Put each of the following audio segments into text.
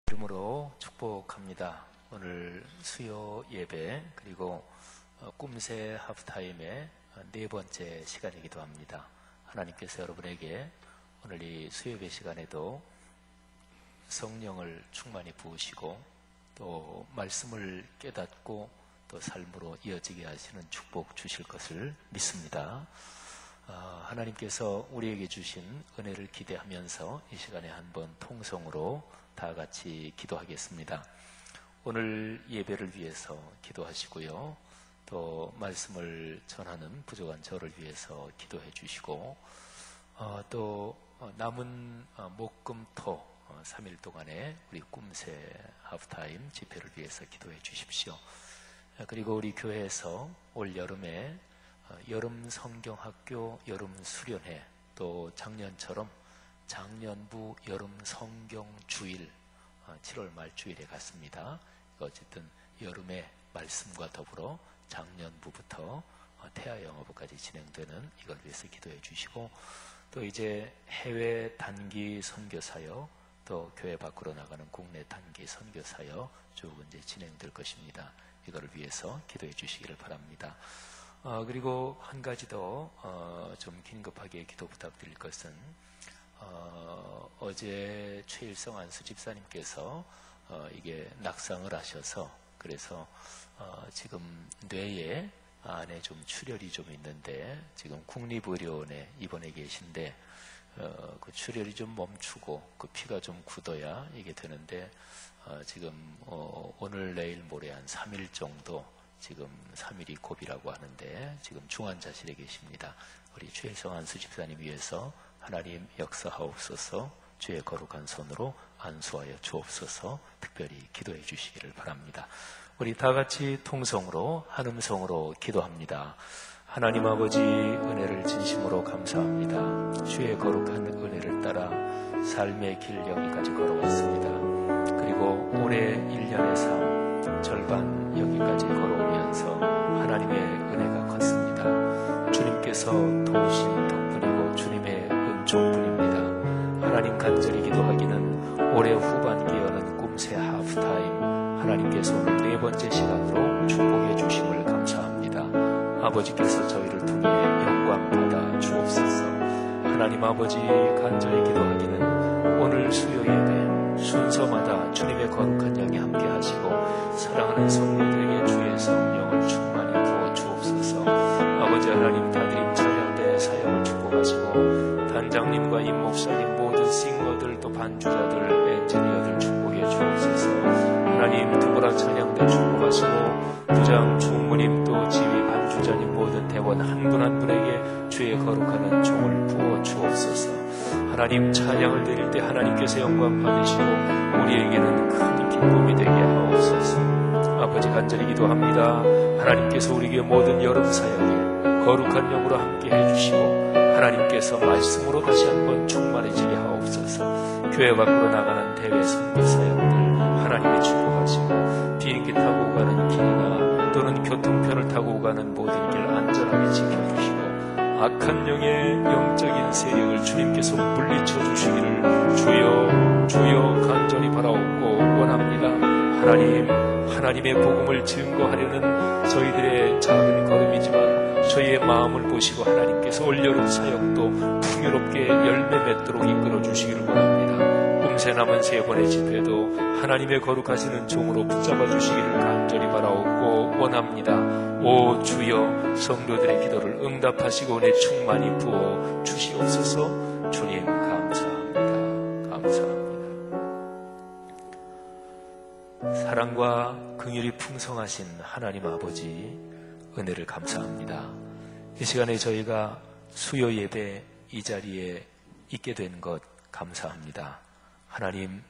이름으로 축복합니다. 오늘 수요 예배 그리고 꿈새 하프타임의 네 번째 시간이기도 합니다. 하나님께서 여러분에게 오늘 이 수요 예배 시간에도 성령을 충만히 부으시고 또 말씀을 깨닫고 또 삶으로 이어지게 하시는 축복 주실 것을 믿습니다. 하나님께서 우리에게 주신 은혜를 기대하면서 이 시간에 한번 통성으로 다 같이 기도하겠습니다. 오늘 예배를 위해서 기도하시고요. 또 말씀을 전하는 부족한 저를 위해서 기도해 주시고 또 남은 목금토 3일 동안에 우리 꿈새 하프타임 집회를 위해서 기도해 주십시오. 그리고 우리 교회에서 올 여름에 여름 성경학교 여름 수련회, 또 작년처럼 작년부 여름 성경 주일 7월 말 주일에 갔습니다. 어쨌든 여름의 말씀과 더불어 작년부부터 태아 영어부까지 진행되는 이걸 위해서 기도해 주시고, 또 이제 해외 단기 선교사역, 또 교회 밖으로 나가는 국내 단기 선교사역 쭉 이제 진행될 것입니다. 이걸 위해서 기도해 주시기를 바랍니다. 그리고 한 가지 더 좀 긴급하게 기도 부탁드릴 것은 어제 최일성 안수 집사님께서 이게 낙상을 하셔서 그래서 지금 뇌에 안에 좀 출혈이 좀 있는데 지금 국립의료원에 입원해 계신데 그 출혈이 좀 멈추고 그 피가 좀 굳어야 이게 되는데 지금 오늘 내일 모레 한 3일 정도 지금 3일이 고비라고 하는데 지금 중환자실에 계십니다. 우리 최일성 안수 집사님 위해서 하나님 역사하옵소서, 주의 거룩한 손으로 안수하여 주옵소서 특별히 기도해 주시기를 바랍니다. 우리 다 같이 통성으로 한 음성으로 기도합니다. 하나님 아버지, 은혜를 진심으로 감사합니다. 주의 거룩한 은혜를 따라 삶의 길 여기까지 걸어왔습니다. 그리고 올해 1년의 삶 절반 여기까지 걸어오면서 하나님의 은혜가 컸습니다. 주님께서 도우신 덕분이고 주님의 은총뿐입니다. 하나님 간절히 기도하기는 올해 후반기에 여는 꿈새 하프타임 하나님께서 오늘 네 번째 시간으로 축복해 주심을 감사합니다. 아버지께서 저희를 통해 영광 받아 주옵소서. 하나님 아버지, 간절히 기도하기는 오늘 수요 예배 순서마다 주님의 거룩한 영이 함께 하시고 사랑하는 성도들에게 주의 성령을 충만히 부어 주옵소서. 아버지 하나님, 다드림 찬양대 사역을 축복하시고 단장님과 임목사님 모든 싱어들 또 반주자들 엔지니어들 축복해 주옵소서. 하나님, 두보라 찬양대 축복하시고 부장 총무님 또 지휘 반주자님 모든 대원 한 분 한 분에게 주의 거룩한 은총을 부어 주옵소서. 하나님, 찬양을 드릴 때 하나님께서 영광 받으시고 우리에게는 큰 기쁨이 되게 하옵소서. 아버지, 간절히 기도합니다. 하나님께서 우리에게 모든 여름 사역에 거룩한 영으로 함께 해주시고 하나님께서 말씀으로 다시 한번 충만해지게 하옵소서. 교회 밖으로 나가는 대외 선교 사역들 하나님이 축복하시고 비행기 타고 가는 길이나 또는 교통편을 타고 가는 모든 길 안전하게 지켜주시고 악한 영의 영적인 세력을 주님께서 물리쳐 주시기를 주여 간절히 바라옵고 원합니다. 하나님의 복음을 증거하려는 저희들의 작은 걸음이지만 저희의 마음을 보시고 하나님께서 올여름 사역도 풍요롭게 열매 맺도록 이끌어 주시기를 원합니다. 꿈새 남은 세 번의 집회도 하나님의 거룩하시는 종으로 붙잡아 주시기를 간절히 바라옵고 원합니다. 오 주여, 성도들의 기도를 응답하시고 은혜 충만히 부어 주시옵소서. 주님 감사합니다. 감사합니다. 사랑과 긍휼이 풍성하신 하나님 아버지, 은혜를 감사합니다. 이 시간에 저희가 수요 예배 이 자리에 있게 된 것 감사합니다. 하나님,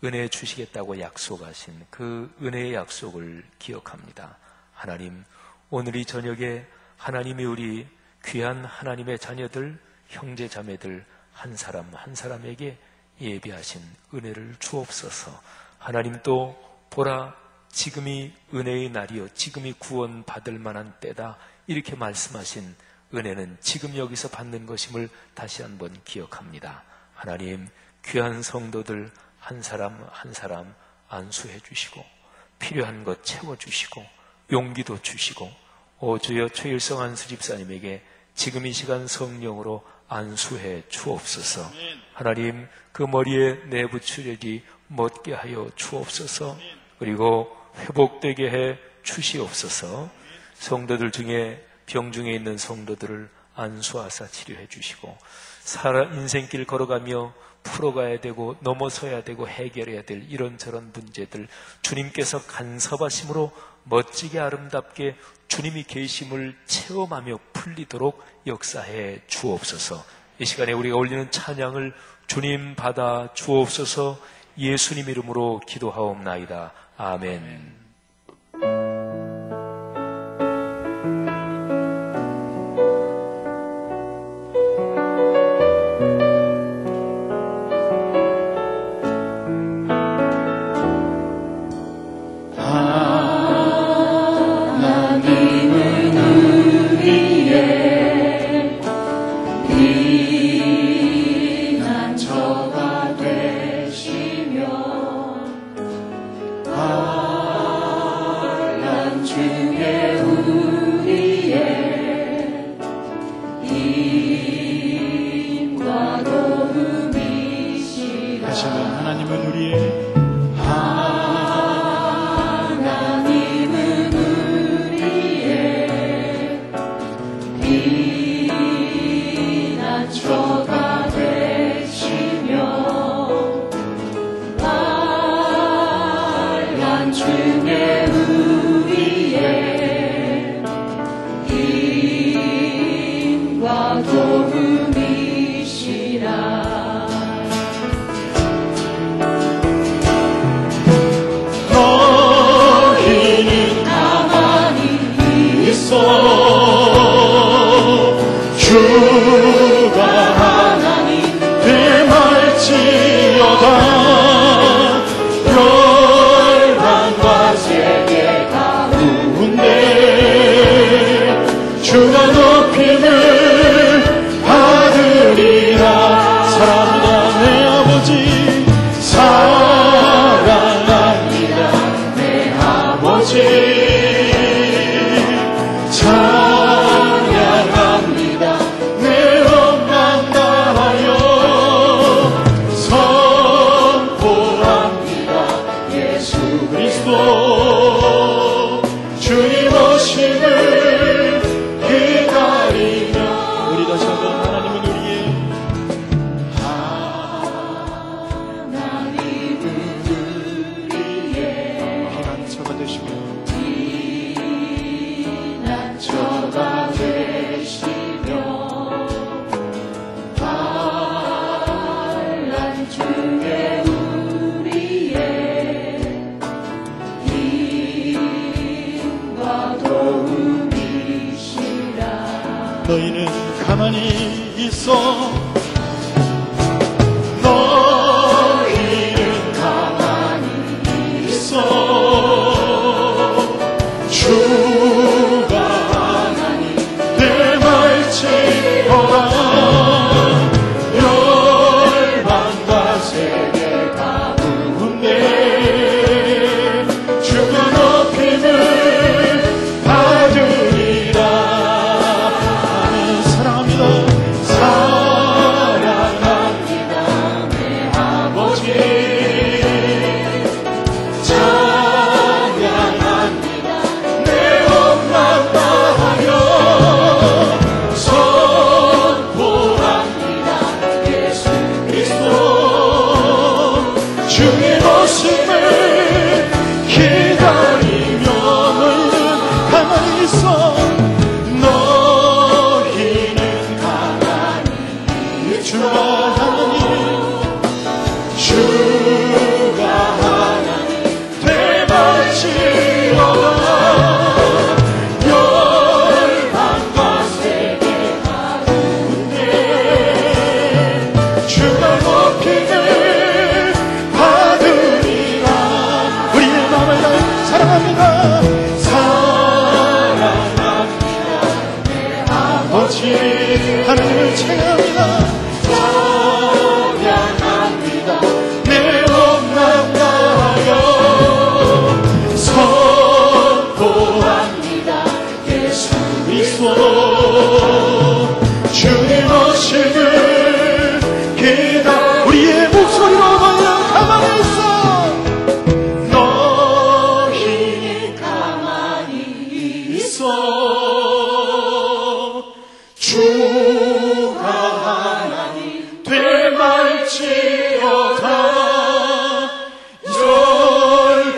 은혜 주시겠다고 약속하신 그 은혜의 약속을 기억합니다. 하나님, 오늘 이 저녁에 하나님이 우리 귀한 하나님의 자녀들, 형제 자매들 한 사람 한 사람에게 예비하신 은혜를 주옵소서. 하나님, 또 보라, 지금이 은혜의 날이요 지금이 구원 받을 만한 때다 이렇게 말씀하신 은혜는 지금 여기서 받는 것임을 다시 한번 기억합니다. 하나님, 귀한 성도들 한 사람 한 사람 안수해 주시고 필요한 것 채워주시고 용기도 주시고 주여 최일성 안수 집사님에게 지금 이 시간 성령으로 안수해 주옵소서. 하나님 그 머리에 내부 출혈이 멎게 하여 주옵소서. 그리고 회복되게 해 주시옵소서. 성도들 중에 병중에 있는 성도들을 안수하사 치료해 주시고 인생길 걸어가며 풀어가야 되고 넘어서야 되고 해결해야 될 이런저런 문제들 주님께서 간섭하심으로 멋지게 아름답게 주님이 계심을 체험하며 풀리도록 역사해 주옵소서. 이 시간에 우리가 올리는 찬양을 주님 받아 주옵소서. 예수님 이름으로 기도하옵나이다. 아멘. 너희는 가만히 있어. 너희는 가만히 있어. 주가 하나님 내 말치거라. 열방과 세계 가운데 주가 높임을 받으리라. 사랑합니다 내 아버지. 찬양합니다 내 엄마 다하여. 선포합니다 예수 그리스도 주의 오심을 기다리며. 너희는 가만히 있어. 주가 하나님 대마치어라. 열방과 세계 가운데 주가 높임을 받으리라. 우리의 마음을 다해 사랑합니다. 사랑합니다 내 아버지 하나님을 찬양합니다. 찬양합니다 내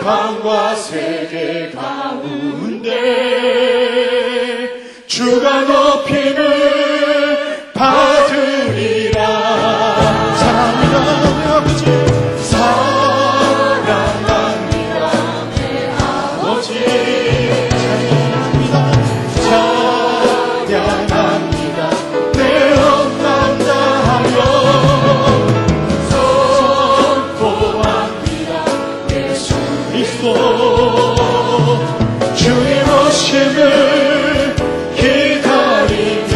열방과 세계 가운데 주가 높임을 받으리라. 사랑합니다 내 아버지, 사랑합니다 내 아버지, 찬양합니다 내 엄만 다하며 선포합니다 예수 그리스도 주의 오심을 기다리며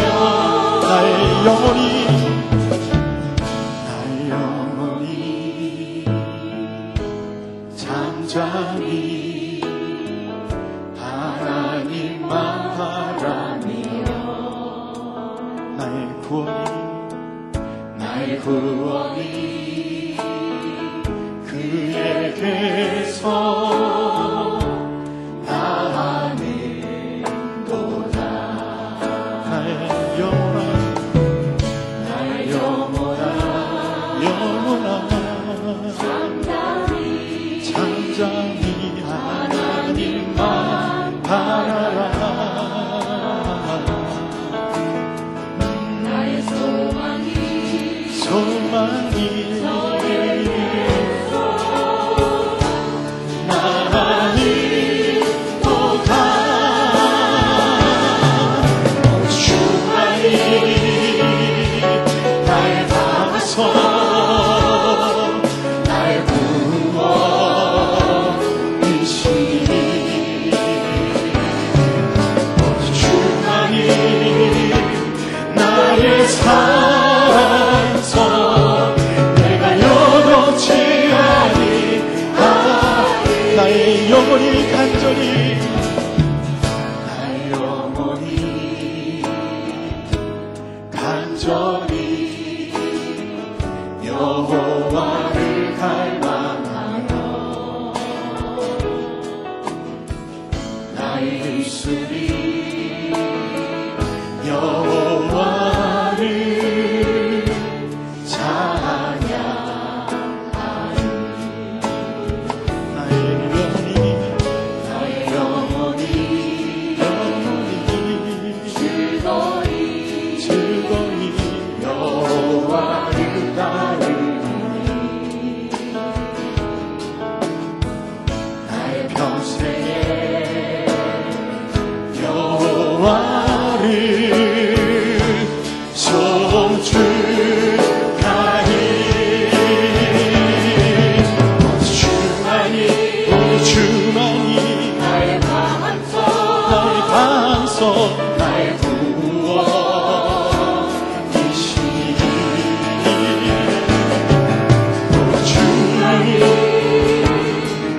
나의 영혼이 잠잠히 하나님만 바라며 나의 구원이 그에게서 나는도다. 나의 영혼아 잠잠히 하나님만 바라라. 나의 소망이 나는도다. 주만이 나의 방송 산소 내가 여놓지 아니하리. 나의 영혼이 간절히 여호와를 갈망하며 나의 입술이 여호와를 찬양하리. 나의 영혼이 즐거이 여호와를 따르리니 나의 평생에 여호와를 송축하리. 주만이 나의 반석 나의 구원이시니 주만이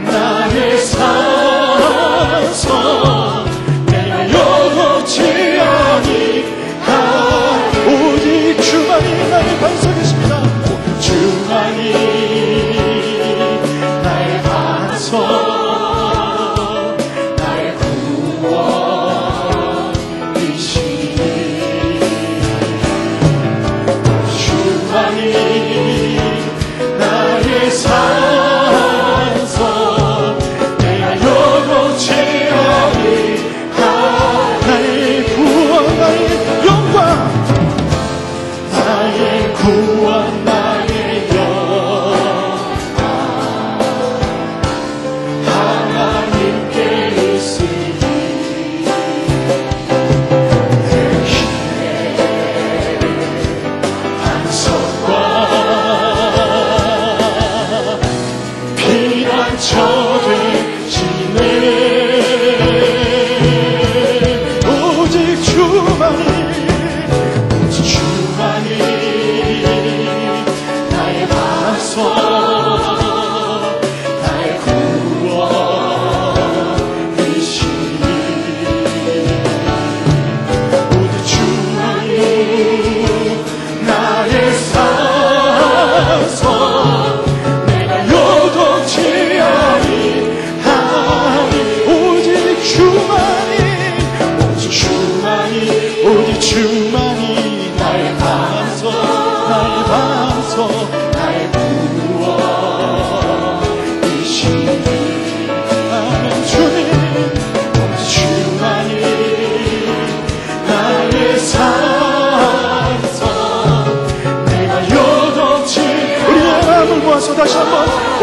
나의 산성 내가 여놓지 아니하리. 오직 주만이 나의 반석이십니다. 주만이 나의 반석 나의 구원이시니 주만이 나의 산성 내가 여놓지 아니하리. 나의 구원 나의 영광 나의 구원 나의 영광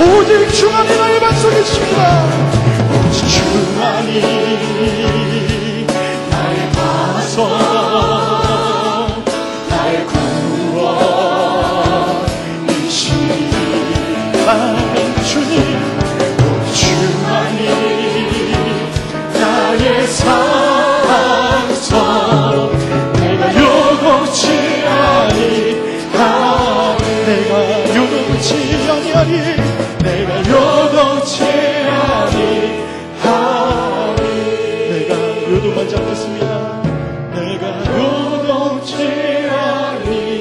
오직 주만이 나의 반석이십니다. 오직 주만이 나의 반석, 나의 구원이시니 주님, 오직 주만이 나의 산성, 내가 요동치 아니하리, 내가 요동치 아니하리, 내가 요동치 아니하리, 내가 요동하지 않겠습니다. 내가 요동치 아니하리.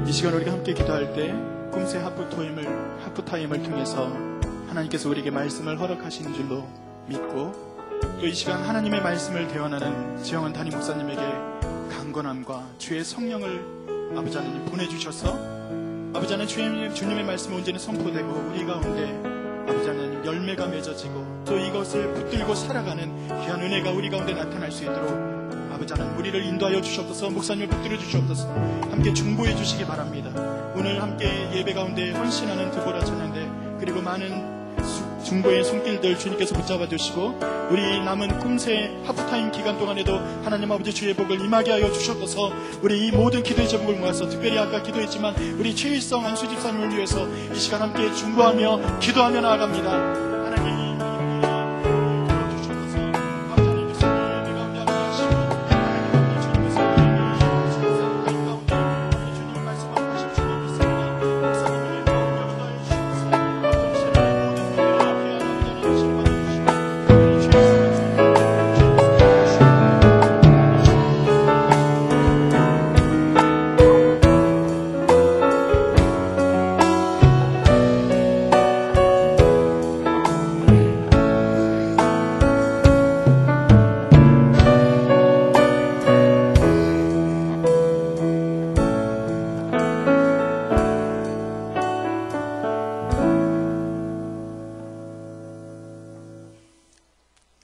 이 시간 우리가 함께 기도할 때 꿈새 하프타임을 통해서 하나님께서 우리에게 말씀을 허락하시는 줄로 믿고, 또 이 시간 하나님의 말씀을 대원하는 지영원 담임 목사님에게 강건함과 주의 성령을 아버지 하나님 보내주셔서 아버지 하나님 주님의 말씀이 온전히 선포되고 우리 가운데 아버지 하나님 열매가 맺어지고 또 이것을 붙들고 살아가는 귀한 은혜가 우리 가운데 나타날 수 있도록 아버지 하나님 우리를 인도하여 주시옵소서. 목사님을 붙들어 주시옵소서. 함께 중보해 주시기 바랍니다. 오늘 함께 예배 가운데 헌신하는 드보라 찬양대 그리고 많은 중보의 손길들 주님께서 붙잡아 주시고 우리 남은 꿈새 하프타임 기간 동안에도 하나님 아버지 주의 복을 임하게 하여 주셨어서 우리 이 모든 기도의 제목을 모아서 특별히 아까 기도했지만 우리 최일성 안수 집사님을 위해서 이 시간 함께 중보하며 기도하며 나아갑니다. 하나님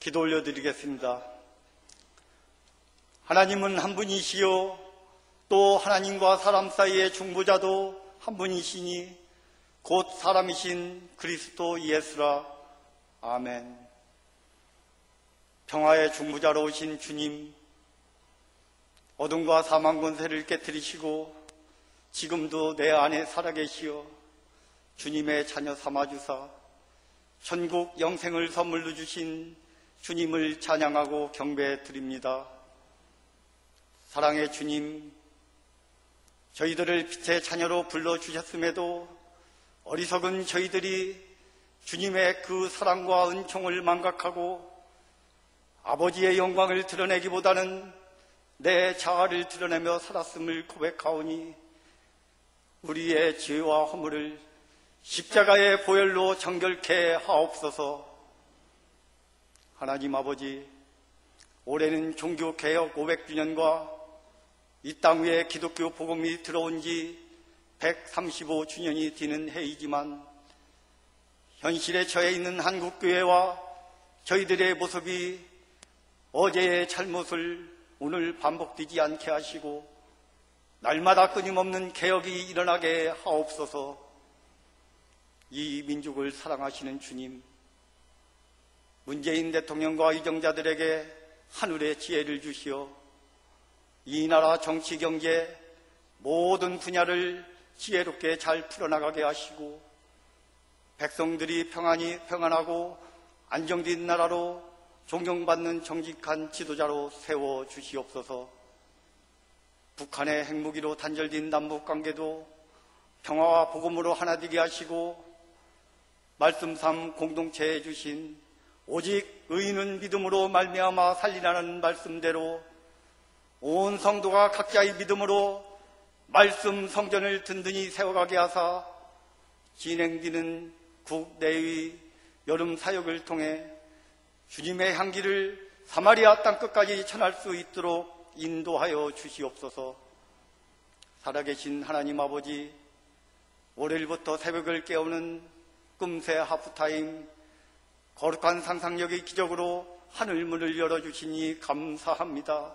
기도 올려드리겠습니다. 하나님은 한 분이시요 또 하나님과 사람 사이의 중보자도 한 분이시니 곧 사람이신 그리스도 예수라. 아멘. 평화의 중보자로 오신 주님, 어둠과 사망 권세를 깨뜨리시고 지금도 내 안에 살아계시어 주님의 자녀 삼아주사 천국 영생을 선물로 주신 주님을 찬양하고 경배해 드립니다. 사랑의 주님, 저희들을 빛의 자녀로 불러주셨음에도 어리석은 저희들이 주님의 그 사랑과 은총을 망각하고 아버지의 영광을 드러내기보다는 내 자아를 드러내며 살았음을 고백하오니 우리의 죄와 허물을 십자가의 보혈로 정결케 하옵소서. 하나님 아버지, 올해는 종교개혁 500주년과 이 땅 위에 기독교 복음이 들어온 지 135주년이 되는 해이지만 현실에 처해 있는 한국교회와 저희들의 모습이 어제의 잘못을 오늘 반복되지 않게 하시고 날마다 끊임없는 개혁이 일어나게 하옵소서. 이 민족을 사랑하시는 주님, 문재인 대통령과 이정자들에게 하늘의 지혜를 주시어 이 나라 정치, 경제 모든 분야를 지혜롭게 잘 풀어나가게 하시고 백성들이 평안하고 안정된 나라로 존경받는 정직한 지도자로 세워주시옵소서. 북한의 핵무기로 단절된 남북관계도 평화와 복음으로 하나되게 하시고 말씀삼 공동체에 주신 오직 의인은 믿음으로 말미암아 살리라는 말씀대로 온 성도가 각자의 믿음으로 말씀 성전을 든든히 세워가게 하사 진행되는 국내의 여름 사역을 통해 주님의 향기를 사마리아 땅끝까지 전할 수 있도록 인도하여 주시옵소서. 살아계신 하나님 아버지, 월요일부터 새벽을 깨우는 꿈새 하프타임, 거룩한 상상력의 기적으로 하늘문을 열어주시니 감사합니다.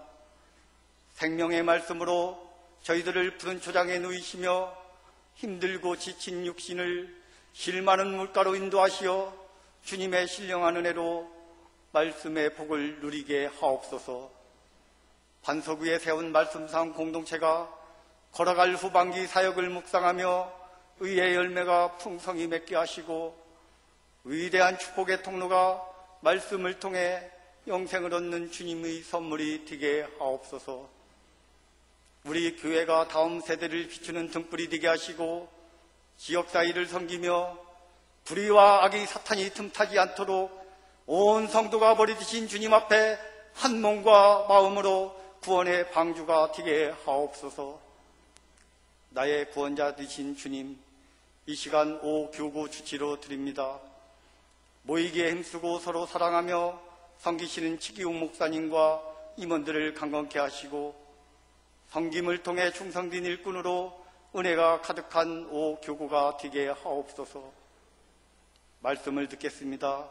생명의 말씀으로 저희들을 푸른 초장에 누이시며 힘들고 지친 육신을 실 많은 물가로 인도하시어 주님의 신령한 은혜로 말씀의 복을 누리게 하옵소서. 반석 위에 세운 말씀상 공동체가 걸어갈 후반기 사역을 묵상하며 의의 열매가 풍성히 맺게 하시고 위대한 축복의 통로가 말씀을 통해 영생을 얻는 주님의 선물이 되게 하옵소서. 우리 교회가 다음 세대를 비추는 등불이 되게 하시고 지역사회를 섬기며 불의와 악의 사탄이 틈타지 않도록 온 성도가 버리드신 주님 앞에 한 몸과 마음으로 구원의 방주가 되게 하옵소서. 나의 구원자 되신 주님, 이 시간 오교구 주치로 드립니다. 모이기에 힘쓰고 서로 사랑하며 섬기시는 치기웅 목사님과 임원들을 강건케 하시고 섬김을 통해 충성된 일꾼으로 은혜가 가득한 오교구가 되게 하옵소서. 말씀을 듣겠습니다.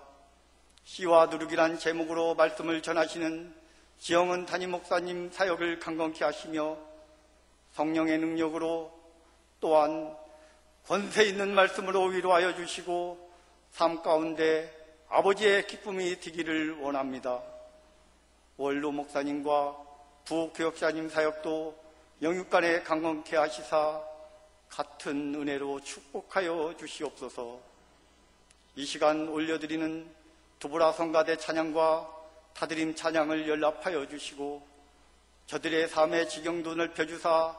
씨와 누룩이란 제목으로 말씀을 전하시는 지영은 담임 목사님 사역을 강건케 하시며 성령의 능력으로 또한 권세 있는 말씀으로 위로하여 주시고 삶 가운데 아버지의 기쁨이 되기를 원합니다. 원로 목사님과 부교역사님 사역도 영육간에 강건케 하시사 같은 은혜로 축복하여 주시옵소서. 이 시간 올려드리는 두부라 성가대 찬양과 타드림 찬양을 연락하여 주시고 저들의 삶의 지경도 넓혀주사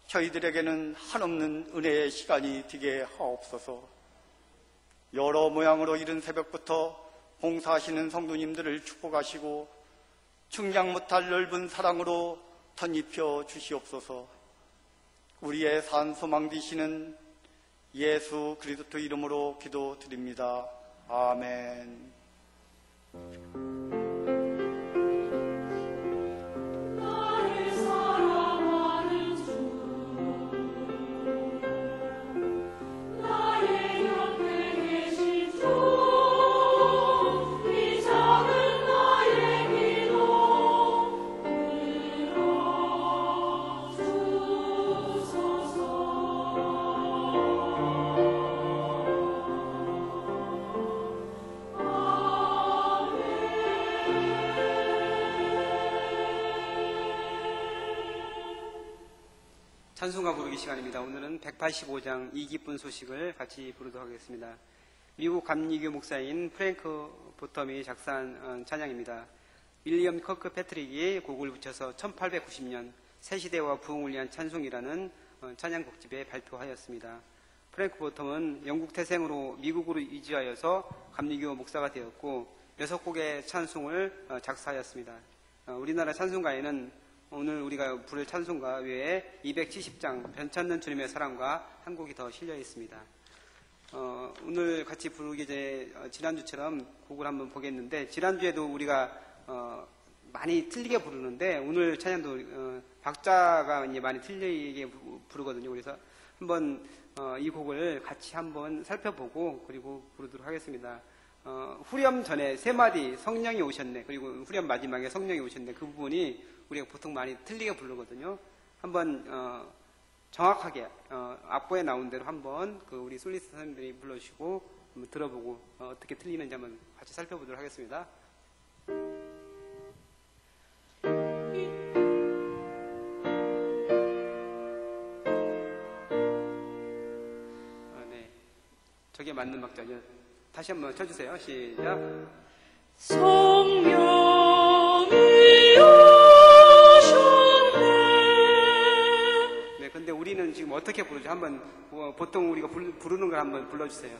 저희들에게는 한없는 은혜의 시간이 되게 하옵소서. 여러 모양으로 이른 새벽부터 봉사하시는 성도님들을 축복하시고 측량 못할 넓은 사랑으로 덧입혀 주시옵소서. 우리의 산 소망 되시는 예수 그리스도 이름으로 기도드립니다. 아멘. 찬송가 부르기 시간입니다. 오늘은 185장 이 기쁜 소식을 같이 부르도록 하겠습니다. 미국 감리교 목사인 프랭크 보텀이 작사한 찬양입니다. 윌리엄 커크 패트릭이 곡을 붙여서 1890년 새시대와 부흥을 위한 찬송이라는 찬양곡집에 발표하였습니다. 프랭크 보텀은 영국 태생으로 미국으로 이주하여서 감리교 목사가 되었고 6곡의 찬송을 작사하였습니다. 우리나라 찬송가에는 오늘 우리가 부를 찬송가 외에 270장 변찮는 주님의 사랑과 한 곡이 더 실려 있습니다. 오늘 같이 부르기 전에 지난주처럼 곡을 한번 보겠는데 지난주에도 우리가 많이 틀리게 부르는데 오늘 찬양도 박자가 이제 많이 틀리게 부르거든요. 그래서 한번 이 곡을 같이 한번 살펴보고 그리고 부르도록 하겠습니다. 후렴 전에 세 마디 성령이 오셨네 그리고 후렴 마지막에 성령이 오셨네 그 부분이 우리가 보통 많이 틀리게 부르거든요. 한번 정확하게 악보에 나온 대로 한번 우리 솔리스트 선생님들이 불러주시고 한번 들어보고 어떻게 틀리는지 한번 같이 살펴보도록 하겠습니다. 네, 저게 맞는 박자죠. 다시 한번 쳐주세요. 시작. 성령이 근데 우리는 지금 어떻게 부르죠? 한번 보통 우리가 부르는 걸 한번 불러주세요.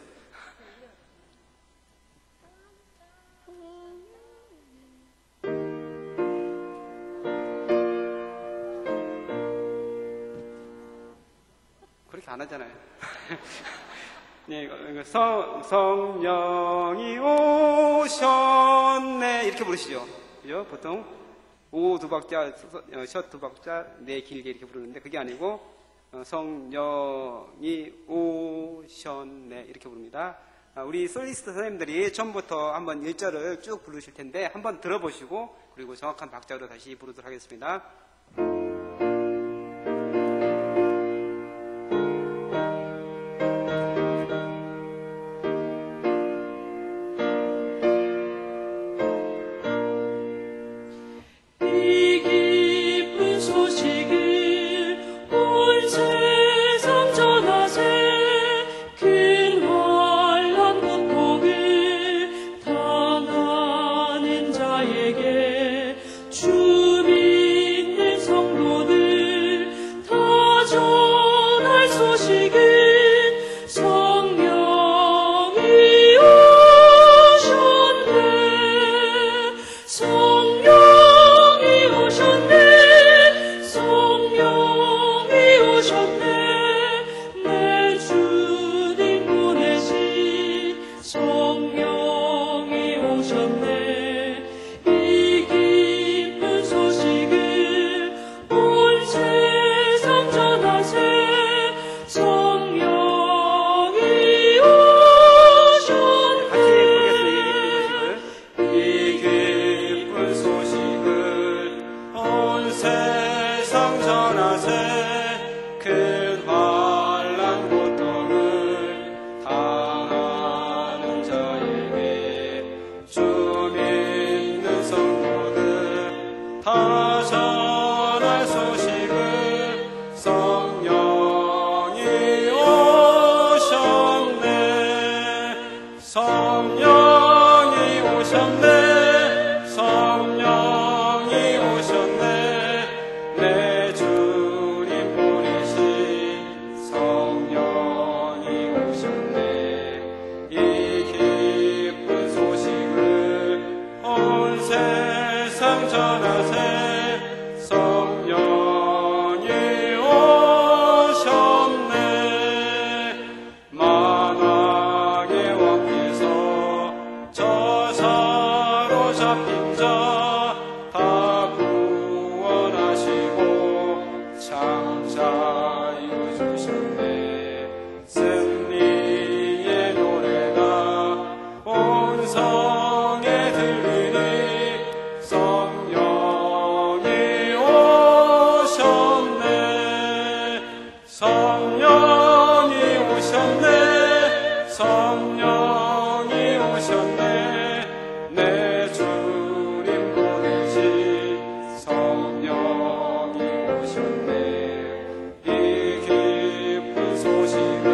그렇게 안 하잖아요. 네, 성령이 오셨네 이렇게 부르시죠. 그죠? 보통 오 두 박자, 셔 두 박자, 네 길게 이렇게 부르는데 그게 아니고 성령이 오셨네 이렇게 부릅니다. 우리 솔리스트 선생님들이 처음부터 한번 1절을 쭉 부르실 텐데 한번 들어보시고 그리고 정확한 박자로 다시 부르도록 하겠습니다. 성령이 오셨네. 내 주님 보내신 성령이 오셨네. 이 기쁜 소식을 온 세상 전하세. 성령이 오셨네. 이 기쁜 소식을 온 세상 전하세. 큰 환난 고통을 당하는 자에게 주 믿는 성도들 다 전할 소식을 성령이 오셨네. 성령이 오셨네. 성령이 오셨네. 내 주님 보내신 성령이 오셨네. 이 기쁜 소식을 온 세상 전하세. 성령이 오셨네. 만왕의 왕께서 저 사로잡힌 자 다 구원하시고 참 자유 주셨네. 승리의 노래가 온 성에 들리니 성령이 오셨네. 성령이 오셨네. 성령이 오셨네. 내 주님 보내신 성령이 오셨네. 이 기쁜 소식을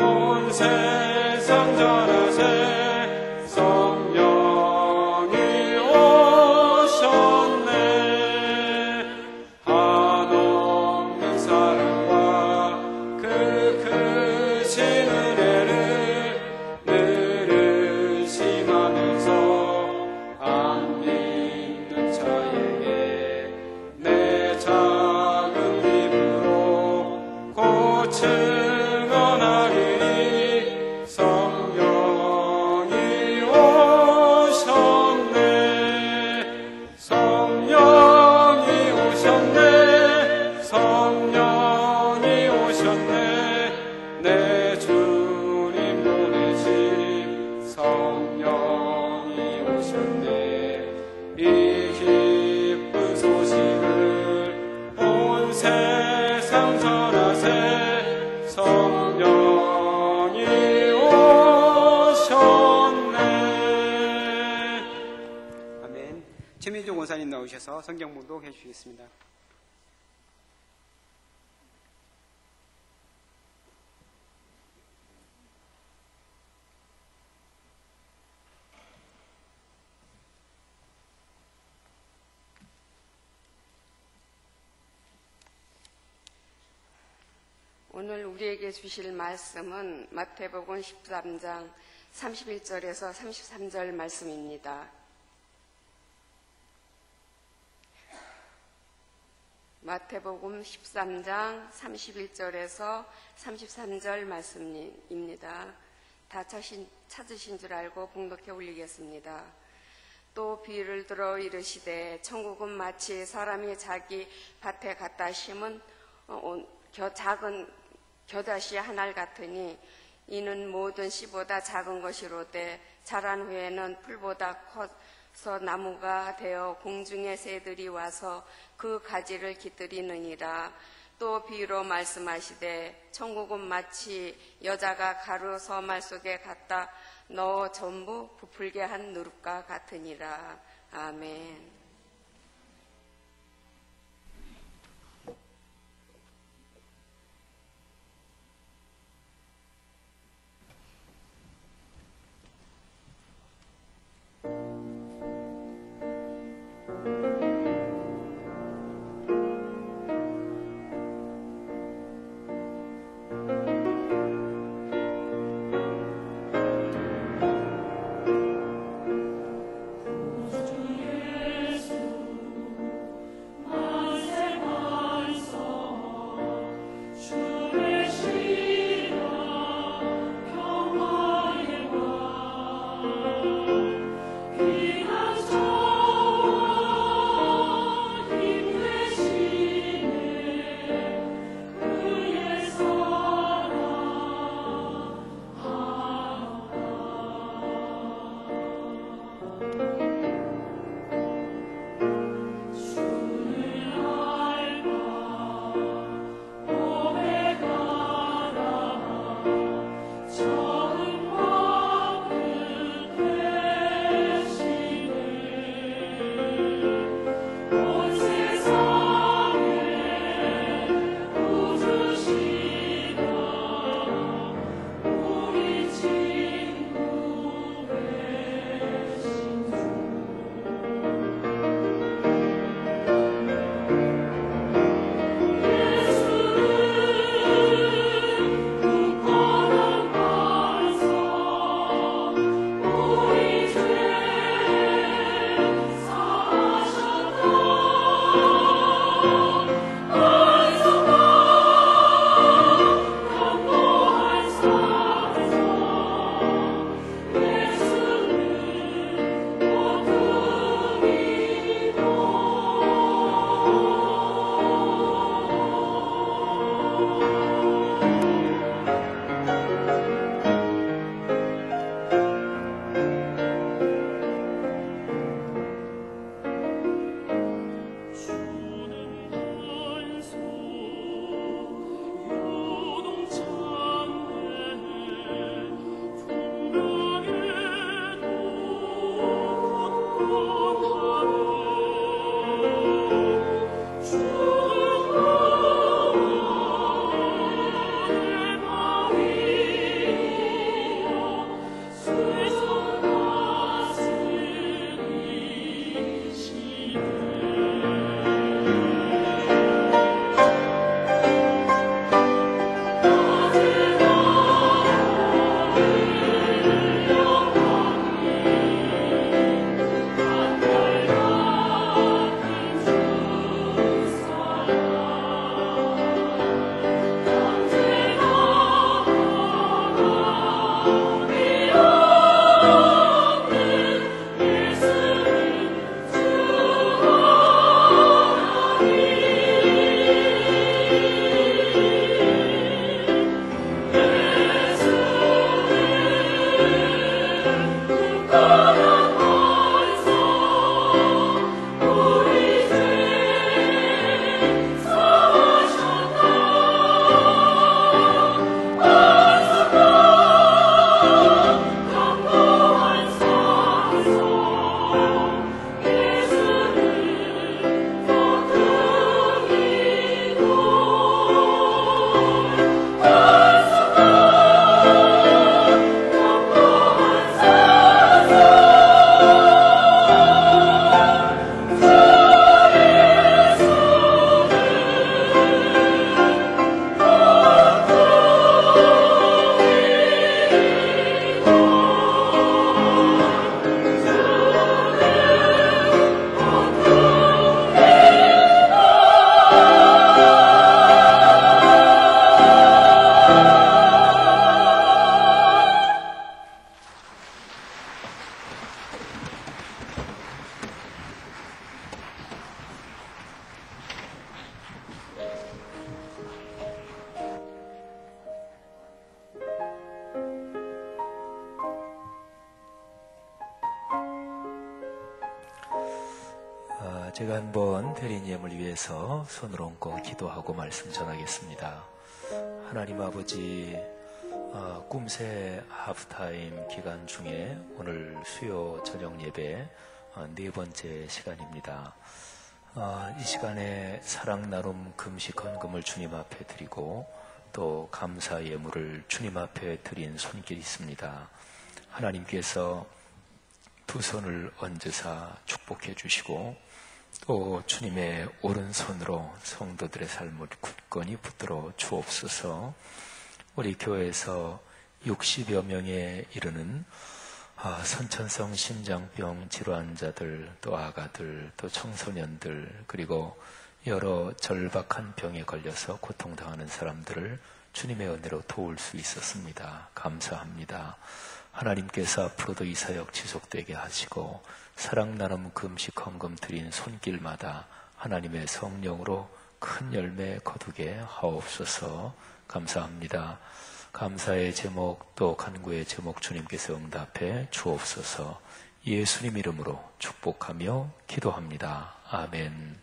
온 세상 전하세. 성령이 오셨네. 한없는 사랑과 그 크신 은혜를 늘 의심하면서 안 믿는 자에게 내 작은 입으로 곧 증언하리니 성령이 오셨네. 성령이 오셨네. 성령이 오셨네. 내 주님 보내신 성령이 오셨네. 이 기쁜 소식을 온 세상 전하세. 성령이 오셨네. 아멘. 최민종 원사님 나오셔서 성경 봉독해 주시겠습니다. 오늘 우리에게 주실 말씀은 마태복음 13장 31절에서 33절 말씀입니다. 마태복음 13장 31절에서 33절 말씀입니다. 다 찾으신 줄 알고 봉독해 올리겠습니다. 또 비유를 들어 이르시되 천국은 마치 사람이 자기 밭에 갖다 심은 작은 겨자씨 하나 같으니 이는 모든 씨보다 작은 것이로되 자란 후에는 풀보다 커서 나무가 되어 공중의 새들이 와서 그 가지를 깃들이느니라. 또 비유로 말씀하시되 천국은 마치 여자가 가루 서말 속에 갖다 넣어 전부 부풀게 한 누룩과 같으니라. 아멘. 제가 한번 대리님을 위해서 손을 얹고 기도하고 말씀 전하겠습니다. 하나님 아버지, 꿈새 하프타임 기간 중에 오늘 수요 저녁 예배 네 번째 시간입니다. 이 시간에 사랑 나눔 금식 헌금을 주님 앞에 드리고 또 감사 예물을 주님 앞에 드린 손길이 있습니다. 하나님께서 두 손을 얹으사 축복해 주시고 또 주님의 오른손으로 성도들의 삶을 굳건히 붙들어 주옵소서. 우리 교회에서 60여 명에 이르는 선천성 심장병 질환자들, 또 아가들, 또 청소년들, 그리고 여러 절박한 병에 걸려서 고통당하는 사람들을 주님의 은혜로 도울 수 있었습니다. 감사합니다. 하나님께서 앞으로도 이 사역 지속되게 하시고 사랑 나눔 금식 헌금 드린 손길마다 하나님의 성령으로 큰 열매 거두게 하옵소서. 감사합니다. 감사의 제목 또 간구의 제목 주님께서 응답해 주옵소서. 예수님 이름으로 축복하며 기도합니다. 아멘.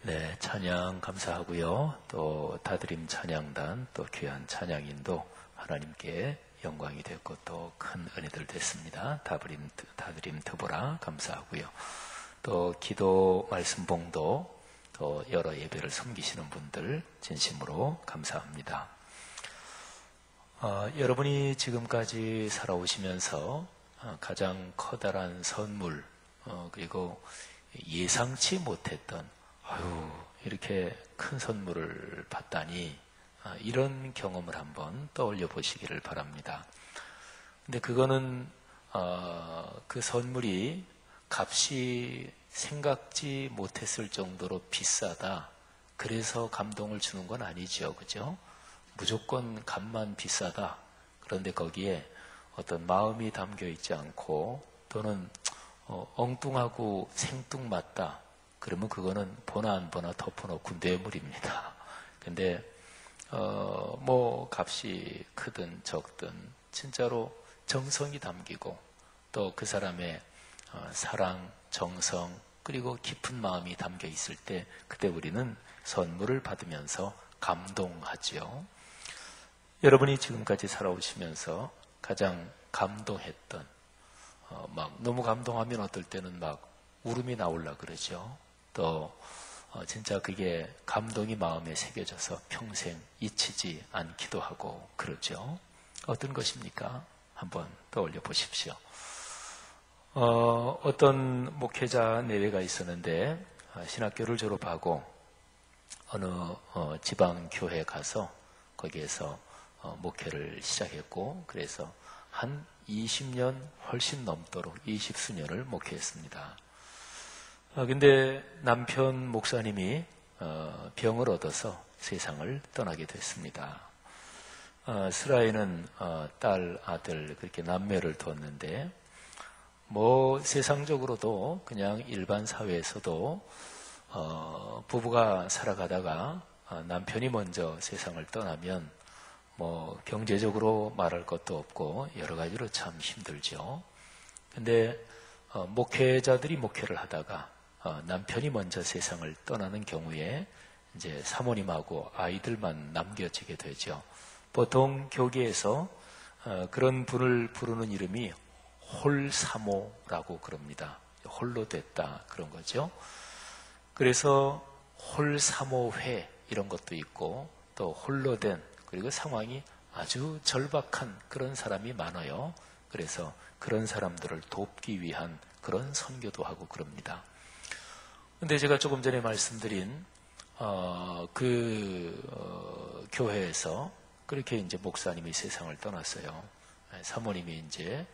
네, 찬양 감사하고요. 또 다드림 찬양단 또 귀한 찬양인도 하나님께 영광이 됐고 또 큰 은혜들 됐습니다. 다드림 드보라 감사하고요. 또 기도 말씀 봉도 또 여러 예배를 섬기시는 분들 진심으로 감사합니다. 여러분이 지금까지 살아오시면서 가장 커다란 선물 그리고 예상치 못했던 이렇게 큰 선물을 받다니 이런 경험을 한번 떠올려 보시기를 바랍니다. 근데 그거는 그 선물이 값이 생각지 못했을 정도로 비싸다, 그래서 감동을 주는 건 아니죠. 그죠? 무조건 값만 비싸다. 그런데 거기에 어떤 마음이 담겨 있지 않고 또는 엉뚱하고 생뚱맞다. 그러면 그거는 보나 안 보나 덮어놓고 뇌물입니다. 근데 뭐 값이 크든 적든 진짜로 정성이 담기고 또 그 사람의 사랑, 정성 그리고 깊은 마음이 담겨 있을 때 그때 우리는 선물을 받으면서 감동하죠. 여러분이 지금까지 살아오시면서 가장 감동했던 막 너무 감동하면 어떨 때는 막 울음이 나올라 그러죠. 또 진짜 그게 감동이 마음에 새겨져서 평생 잊히지 않기도 하고 그러죠. 어떤 것입니까? 한번 떠올려 보십시오. 어떤 목회자 내외가 있었는데 신학교를 졸업하고 어느 지방교회에 가서 거기에서 목회를 시작했고 그래서 한 20년 훨씬 넘도록 20수년을 목회했습니다. 근데 남편 목사님이 병을 얻어서 세상을 떠나게 됐습니다. 스라에는 딸, 아들 그렇게 남매를 뒀는데 뭐 세상적으로도 그냥 일반 사회에서도 부부가 살아가다가 남편이 먼저 세상을 떠나면 뭐 경제적으로 말할 것도 없고 여러 가지로 참 힘들죠. 근데 목회자들이 목회를 하다가 남편이 먼저 세상을 떠나는 경우에 이제 사모님하고 아이들만 남겨지게 되죠. 보통 교계에서 그런 분을 부르는 이름이 홀사모라고 그럽니다. 홀로 됐다 그런 거죠. 그래서 홀사모회 이런 것도 있고 또 홀로 된 그리고 상황이 아주 절박한 그런 사람이 많아요. 그래서 그런 사람들을 돕기 위한 그런 선교도 하고 그럽니다. 근데 제가 조금 전에 말씀드린 교회에서 그렇게 이제 목사님이 세상을 떠났어요. 사모님이 이제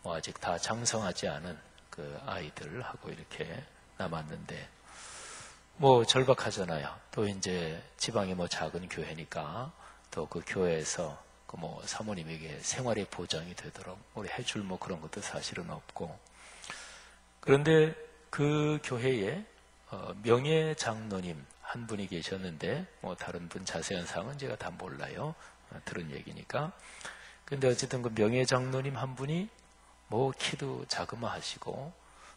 뭐 아직 다 장성하지 않은 그 아이들하고 이렇게 남았는데 뭐 절박하잖아요. 또 이제 지방이 뭐 작은 교회니까 또 그 교회에서 그 뭐 사모님에게 생활의 보장이 되도록 우리 해줄 뭐 그런 것도 사실은 없고 그런데 그 교회에 명예 장로님 한 분이 계셨는데 뭐 다른 분 자세한 사항은 제가 다 몰라요. 들은 얘기니까. 근데 어쨌든 그 명예 장로님 한 분이 뭐 키도 자그마하시고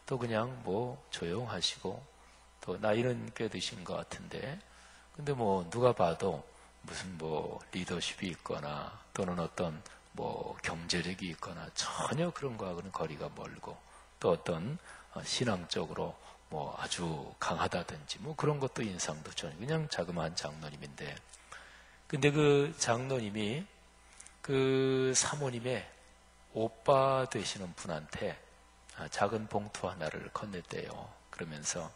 또 그냥 뭐 조용하시고 또 나이는 꽤 드신 것 같은데 근데 뭐 누가 봐도 무슨 뭐 리더십이 있거나 또는 어떤 뭐 경제력이 있거나 전혀 그런 거하고는 거리가 멀고 또 어떤 신앙적으로 뭐 아주 강하다든지 뭐 그런 것도 인상도 전혀 그냥 자그마한 장로님인데 근데 그 장로님이 그 사모님의 오빠 되시는 분한테 작은 봉투 하나를 건넸대요. 그러면서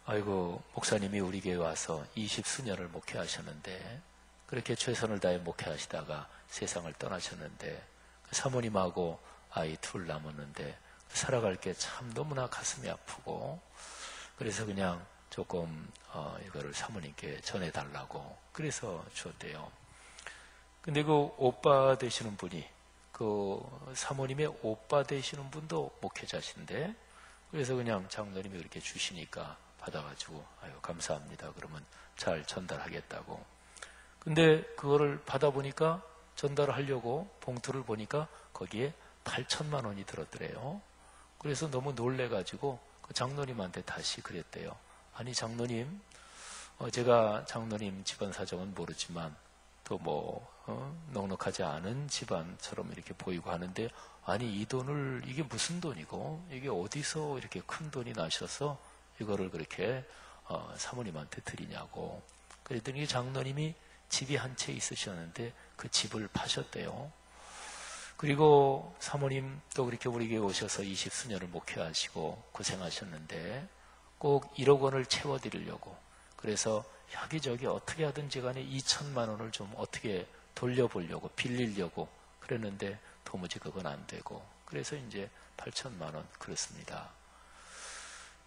아이고 목사님이 우리 교회 와서 20수년을 목회하셨는데 그렇게 최선을 다해 목회하시다가 세상을 떠나셨는데 사모님하고 아이 둘 남았는데 살아갈 게 참 너무나 가슴이 아프고 그래서 그냥 조금 이거를 사모님께 전해달라고 그래서 줬대요. 근데 그 오빠 되시는 분이 그 사모님의 오빠 되시는 분도 목회자신데 그래서 그냥 장로님이 그렇게 주시니까 받아가지고 아유 감사합니다. 그러면 잘 전달하겠다고. 근데 그거를 받아보니까 전달하려고 봉투를 보니까 거기에 8천만 원이 들었더래요. 그래서 너무 놀래가지고 그 장로님한테 다시 그랬대요. 아니 장로님, 제가 장로님 집안 사정은 모르지만 또 뭐 넉넉하지 않은 집안처럼 이렇게 보이고 하는데 아니 이 돈을 이게 무슨 돈이고 이게 어디서 이렇게 큰 돈이 나셔서 이거를 그렇게 사모님한테 드리냐고. 그랬더니 장로님이 집이 한 채 있으셨는데 그 집을 파셨대요. 그리고 사모님 또 그렇게 우리 교회 오셔서 20수년을 목회하시고 고생하셨는데 꼭 1억 원을 채워드리려고 그래서 여기저기 어떻게 하든지 간에 2천만 원을 좀 어떻게 돌려보려고 빌리려고 그랬는데 도무지 그건 안 되고 그래서 이제 8천만 원 그렇습니다.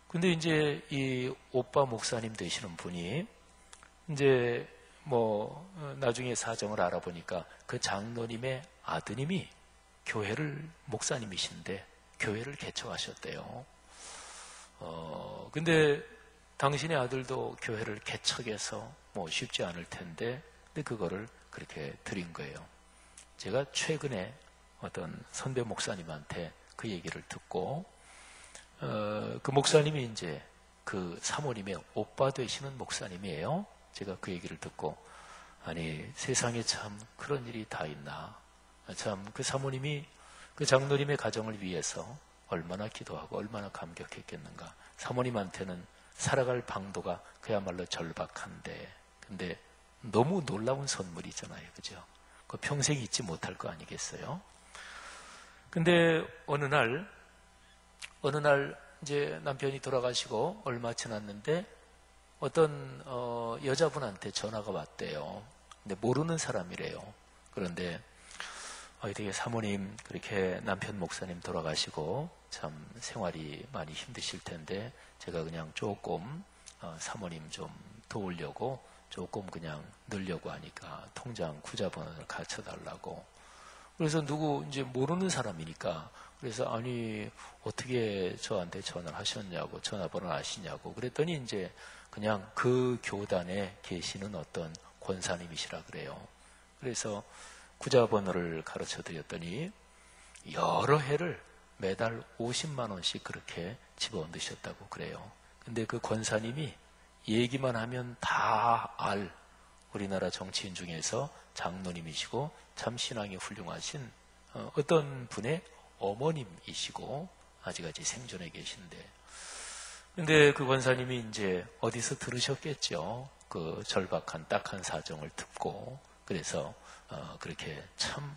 근데 이제 이 오빠 목사님 되시는 분이 이제 뭐 나중에 사정을 알아보니까 그 장로님의 아드님이 교회를 목사님이신데 교회를 개척하셨대요. 근데 당신의 아들도 교회를 개척해서 뭐 쉽지 않을 텐데 근데 그거를 그렇게 드린 거예요. 제가 최근에 어떤 선배 목사님한테 그 얘기를 듣고 그 목사님이 이제 그 사모님의 오빠 되시는 목사님이에요. 제가 그 얘기를 듣고 아니 세상에 참 그런 일이 다 있나. 참 그 사모님이 그 장로님의 가정을 위해서 얼마나 기도하고 얼마나 감격했겠는가. 사모님한테는 살아갈 방도가 그야말로 절박한데 근데 너무 놀라운 선물이잖아요. 그죠? 그 평생 잊지 못할 거 아니겠어요? 근데 어느 날 이제 남편이 돌아가시고 얼마 지났는데 어떤 여자분한테 전화가 왔대요. 근데 모르는 사람이래요. 그런데 되게 사모님 그렇게 남편 목사님 돌아가시고 참 생활이 많이 힘드실 텐데 제가 그냥 조금 사모님 좀 도우려고 조금 그냥 넣으려고 하니까 통장 구자번호를 가르쳐 달라고. 그래서 누구 이제 모르는 사람이니까 그래서 아니 어떻게 저한테 전화를 하셨냐고 전화번호 아시냐고 그랬더니 이제 그냥 그 교단에 계시는 어떤 권사님이시라 그래요. 그래서 구자번호를 가르쳐 드렸더니 여러 해를 매달 50만 원씩 그렇게 집어넣으셨다고 그래요. 근데 그 권사님이 얘기만 하면 다 알 우리나라 정치인 중에서 장로님이시고 참 신앙이 훌륭하신 어떤 분의 어머님이시고 아직까지 생존해 계신데 근데 그 권사님이 이제 어디서 들으셨겠죠. 그 절박한 딱한 사정을 듣고 그래서 그렇게 참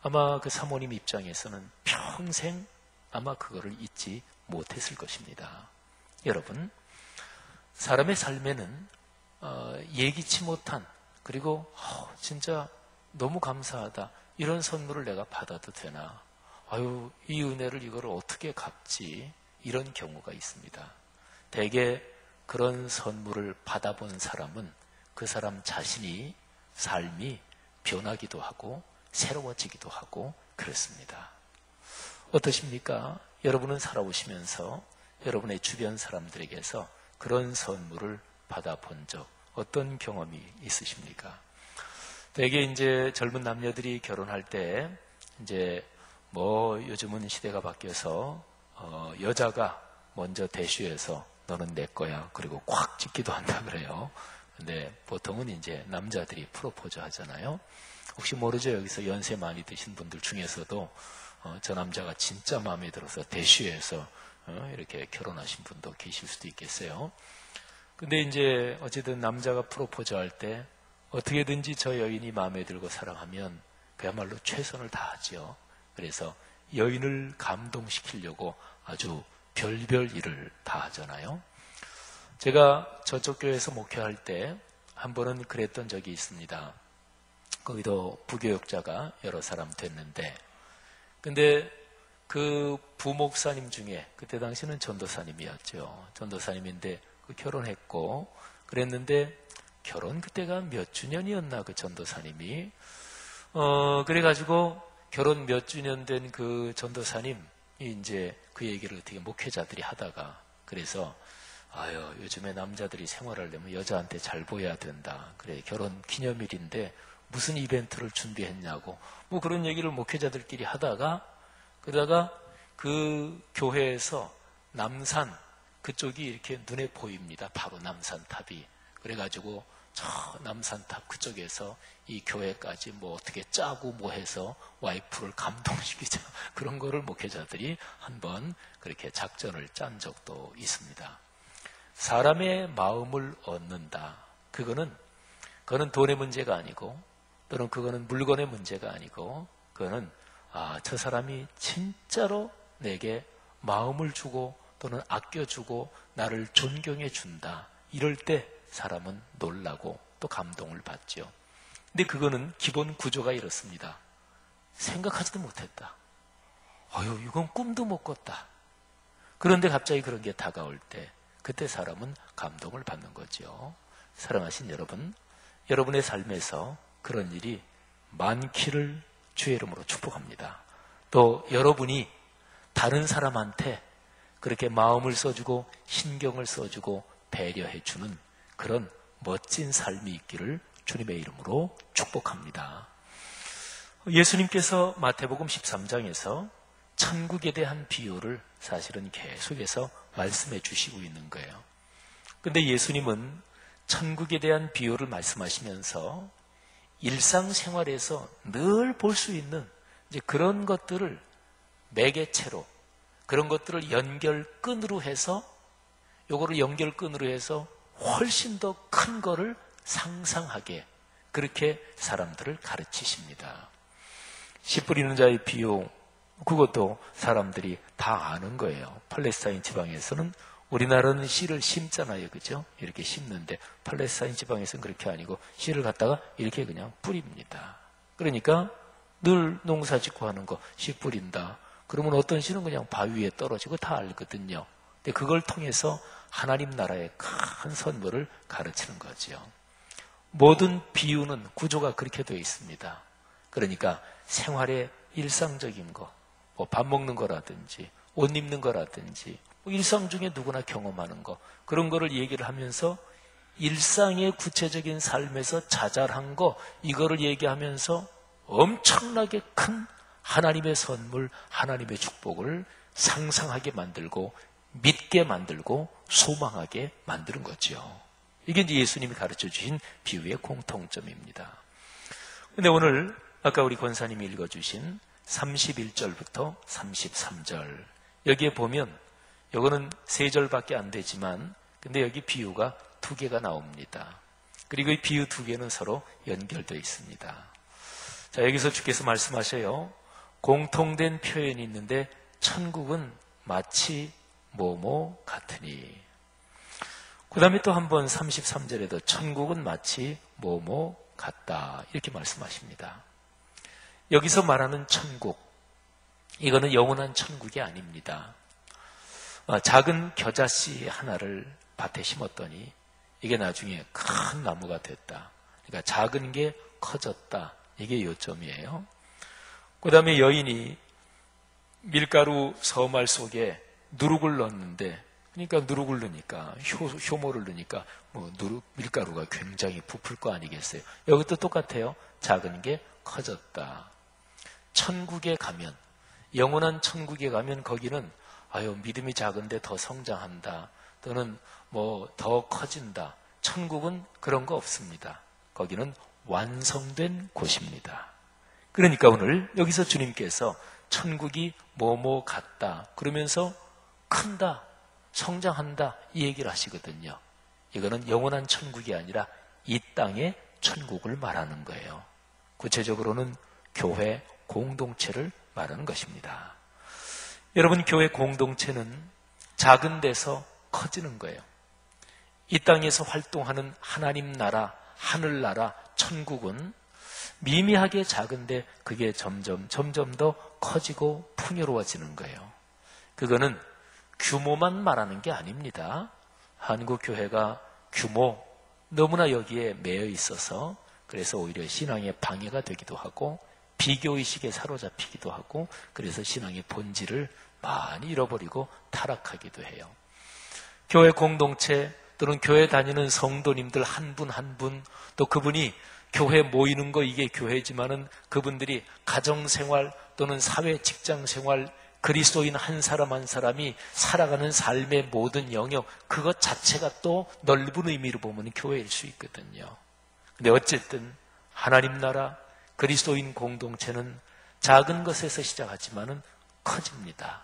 아마 그 사모님 입장에서는 평생 아마 그거를 잊지 못했을 것입니다. 여러분 사람의 삶에는 예기치 못한 그리고 진짜 너무 감사하다 이런 선물을 내가 받아도 되나 아유 이 은혜를 이걸 어떻게 갚지 이런 경우가 있습니다. 대개 그런 선물을 받아본 사람은 그 사람 자신이 삶이 변하기도 하고 새로워지기도 하고 그렇습니다. 어떠십니까? 여러분은 살아오시면서 여러분의 주변 사람들에게서 그런 선물을 받아본 적 어떤 경험이 있으십니까? 대개 이제 젊은 남녀들이 결혼할 때 이제 뭐 요즘은 시대가 바뀌어서 여자가 먼저 대쉬해서 너는 내 거야. 그리고 꽉 찢기도 한다 그래요. 근데 보통은 이제 남자들이 프로포즈 하잖아요. 혹시 모르죠? 여기서 연세 많이 드신 분들 중에서도 저 남자가 진짜 마음에 들어서 대쉬해서 이렇게 결혼하신 분도 계실 수도 있겠어요. 근데 이제 어쨌든 남자가 프로포즈 할 때 어떻게든지 저 여인이 마음에 들고 사랑하면 그야말로 최선을 다하죠. 그래서 여인을 감동시키려고 아주 별별 일을 다 하잖아요. 제가 저쪽 교회에서 목회할 때 한 번은 그랬던 적이 있습니다. 거기도 부교역자가 여러 사람 됐는데, 근데 그 부목사님 중에 그때 당시는 전도사님이었죠. 전도사님인데 그 결혼했고 그랬는데 결혼 그때가 몇 주년이었나 그 전도사님이 그래가지고 결혼 몇 주년 된 그 전도사님이 이제 그 얘기를 어떻게 목회자들이 하다가 그래서 아유 요즘에 남자들이 생활하려면 여자한테 잘 보여야 된다. 그래 결혼 기념일인데 무슨 이벤트를 준비했냐고 뭐 그런 얘기를 목회자들끼리 하다가 그러다가 그 교회에서 남산 그쪽이 이렇게 눈에 보입니다. 바로 남산탑이. 그래가지고 저 남산탑 그쪽에서 이 교회까지 뭐 어떻게 짜고 뭐 해서 와이프를 감동시키자. 그런 거를 목회자들이 한번 그렇게 작전을 짠 적도 있습니다. 사람의 마음을 얻는다. 그거는 돈의 문제가 아니고 또는 그거는 물건의 문제가 아니고 그거는 저 사람이 진짜로 내게 마음을 주고 또는 아껴주고 나를 존경해 준다. 이럴 때 사람은 놀라고 또 감동을 받죠. 근데 그거는 기본 구조가 이렇습니다. 생각하지도 못했다. 아유, 이건 꿈도 못 꿨다. 그런데 갑자기 그런 게 다가올 때 그때 사람은 감동을 받는 거죠. 사랑하신 여러분, 여러분의 삶에서 그런 일이 많기를 주의 이름으로 축복합니다. 또 여러분이 다른 사람한테 그렇게 마음을 써주고 신경을 써주고 배려해주는 그런 멋진 삶이 있기를 주님의 이름으로 축복합니다. 예수님께서 마태복음 13장에서 천국에 대한 비유를 사실은 계속해서 말씀해 주시고 있는 거예요. 근데 예수님은 천국에 대한 비유를 말씀하시면서 일상생활에서 늘 볼 수 있는 이제 그런 것들을 매개체로 그런 것들을 연결끈으로 해서 요거를 연결끈으로 해서 훨씬 더 큰 거를 상상하게 그렇게 사람들을 가르치십니다. 씨 뿌리는 자의 비유 그것도 사람들이 다 아는 거예요. 팔레스타인 지방에서는 우리나라는 씨를 심잖아요. 그죠? 이렇게 심는데 팔레스타인 지방에서는 그렇게 아니고 씨를 갖다가 이렇게 그냥 뿌립니다. 그러니까 늘 농사 짓고 하는 거 씨 뿌린다. 그러면 어떤 씨는 그냥 바위 위에 떨어지고 다 알거든요. 근데 그걸 통해서 하나님 나라의 큰 선물을 가르치는 거죠. 모든 비유는 구조가 그렇게 되어 있습니다. 그러니까 생활의 일상적인 거, 뭐 밥 먹는 거라든지 옷 입는 거라든지 뭐 일상 중에 누구나 경험하는 거 그런 거를 얘기를 하면서 일상의 구체적인 삶에서 자잘한 거 이거를 얘기하면서 엄청나게 큰 하나님의 선물, 하나님의 축복을 상상하게 만들고 믿게 만들고 소망하게 만드는 거죠. 이게 이제 예수님이 가르쳐 주신 비유의 공통점입니다. 근데 오늘 아까 우리 권사님이 읽어주신 31절부터 33절 여기에 보면 이거는 3절밖에 안 되지만 근데 여기 비유가 2개가 나옵니다. 그리고 이 비유 2개는 서로 연결되어 있습니다. 자, 여기서 주께서 말씀하셔요. 공통된 표현이 있는데 천국은 마치 뭐뭐 같으니. 그 다음에 또 한 번 33절에도 천국은 마치 뭐뭐 같다 이렇게 말씀하십니다. 여기서 말하는 천국 이거는 영원한 천국이 아닙니다. 작은 겨자씨 하나를 밭에 심었더니 이게 나중에 큰 나무가 됐다. 그러니까 작은 게 커졌다. 이게 요점이에요. 그 다음에 여인이 밀가루 서말 속에 누룩을 넣었는데 그러니까 누룩을 넣으니까 효모를 넣으니까 뭐 밀가루가 굉장히 부풀 거 아니겠어요. 여기도 똑같아요. 작은 게 커졌다. 천국에 가면 영원한 천국에 가면 거기는 아유, 믿음이 작은데 더 성장한다. 또는 뭐 더 커진다. 천국은 그런 거 없습니다. 거기는 완성된 곳입니다. 그러니까 오늘 여기서 주님께서 천국이 뭐뭐 같다 그러면서 큰다, 성장한다 이 얘기를 하시거든요. 이거는 영원한 천국이 아니라 이 땅의 천국을 말하는 거예요. 구체적으로는 교회 공동체를 말하는 것입니다. 여러분, 교회 공동체는 작은 데서 커지는 거예요. 이 땅에서 활동하는 하나님 나라, 하늘나라, 천국은 미미하게 작은데 그게 점점 더 커지고 풍요로워지는 거예요. 그거는 규모만 말하는 게 아닙니다. 한국교회가 규모 너무나 여기에 매여 있어서 그래서 오히려 신앙의 방해가 되기도 하고 비교의식에 사로잡히기도 하고 그래서 신앙의 본질을 많이 잃어버리고 타락하기도 해요. 교회 공동체 또는 교회 다니는 성도님들 한 분 한 분 또 그분이 교회 모이는 거 이게 교회지만은 그분들이 가정생활 또는 사회 직장생활 그리스도인 한 사람 한 사람이 살아가는 삶의 모든 영역 그것 자체가 또 넓은 의미로 보면 교회일 수 있거든요. 근데 어쨌든 하나님 나라 그리스도인 공동체는 작은 것에서 시작하지만은 커집니다.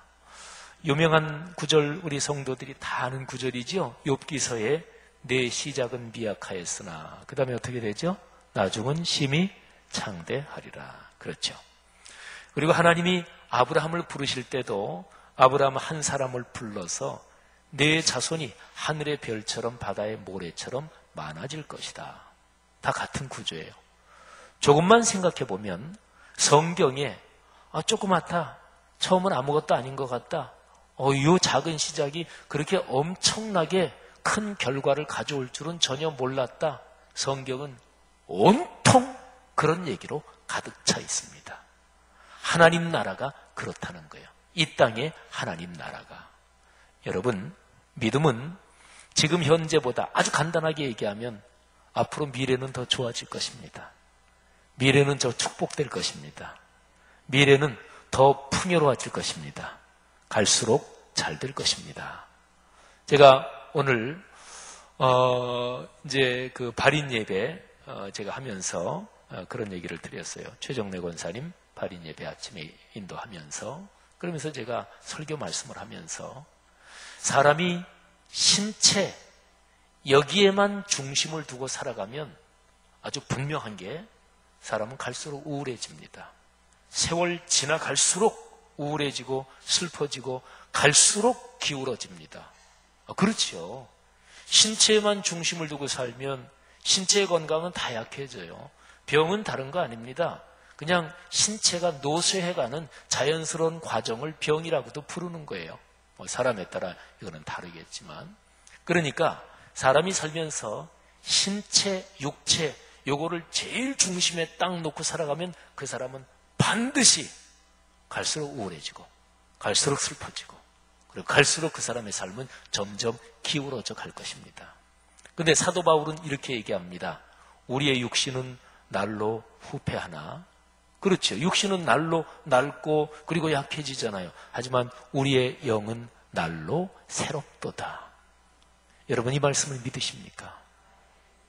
유명한 구절 우리 성도들이 다 아는 구절이죠. 욥기서에 내 시작은 미약하였으나 그 다음에 어떻게 되죠? 나중은 심히 창대하리라. 그렇죠. 그리고 하나님이 아브라함을 부르실 때도 아브라함 한 사람을 불러서 내 자손이 하늘의 별처럼 바다의 모래처럼 많아질 것이다. 다 같은 구조예요. 조금만 생각해 보면 성경에 조그맣다. 처음은 아무것도 아닌 것 같다. 이 작은 시작이 그렇게 엄청나게 큰 결과를 가져올 줄은 전혀 몰랐다. 성경은 온통 그런 얘기로 가득 차 있습니다. 하나님 나라가 그렇다는 거예요. 이 땅에 하나님 나라가. 여러분, 믿음은 지금 현재보다 아주 간단하게 얘기하면 앞으로 미래는 더 좋아질 것입니다. 미래는 더 축복될 것입니다. 미래는 더 풍요로워질 것입니다. 갈수록 잘 될 것입니다. 제가 오늘 이제 그 발인 예배 제가 하면서 그런 얘기를 드렸어요. 최정래 권사님 발인 예배 아침에 인도하면서 그러면서 제가 설교 말씀을 하면서 사람이 신체 여기에만 중심을 두고 살아가면 아주 분명한 게 사람은 갈수록 우울해집니다. 세월 지나갈수록 우울해지고 슬퍼지고 갈수록 기울어집니다. 그렇죠. 신체에만 중심을 두고 살면 신체의 건강은 다 약해져요. 병은 다른 거 아닙니다. 그냥 신체가 노쇠해가는 자연스러운 과정을 병이라고도 부르는 거예요. 사람에 따라 이거는 다르겠지만. 그러니까 사람이 살면서 신체, 육체 요거를 제일 중심에 딱 놓고 살아가면 그 사람은 반드시 갈수록 우울해지고 갈수록 슬퍼지고 그리고 갈수록 그 사람의 삶은 점점 기울어져 갈 것입니다. 그런데 사도 바울은 이렇게 얘기합니다. 우리의 육신은 날로 후패하나. 그렇죠. 육신은 날로 낡고 그리고 약해지잖아요. 하지만 우리의 영은 날로 새롭도다. 여러분 이 말씀을 믿으십니까?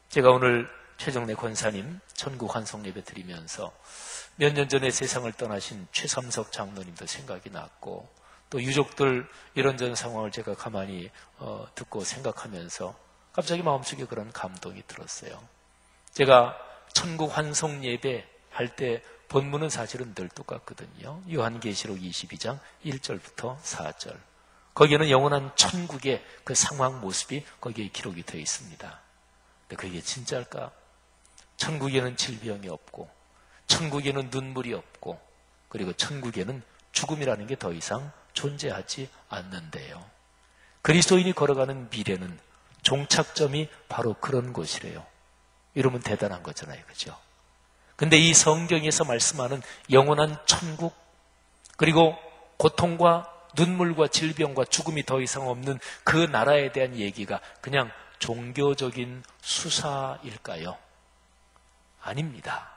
제가 오늘 최정래 권사님 천국 환송 예배 드리면서 몇 년 전에 세상을 떠나신 최삼석 장로님도 생각이 났고 또 유족들 이런저런 상황을 제가 가만히 듣고 생각하면서 갑자기 마음속에 그런 감동이 들었어요. 제가 천국 환송 예배 할 때 본문은 사실은 늘 똑같거든요. 요한계시록 22장 1절부터 4절. 거기에는 영원한 천국의 그 상황 모습이 거기에 기록이 되어 있습니다. 근데 그게 진짜일까? 천국에는 질병이 없고 천국에는 눈물이 없고 그리고 천국에는 죽음이라는 게 더 이상 존재하지 않는데요. 그리스도인이 걸어가는 미래는 종착점이 바로 그런 곳이래요. 이러면 대단한 거잖아요. 그죠? 근데 이 성경에서 말씀하는 영원한 천국 그리고 고통과 눈물과 질병과 죽음이 더 이상 없는 그 나라에 대한 얘기가 그냥 종교적인 수사일까요? 아닙니다.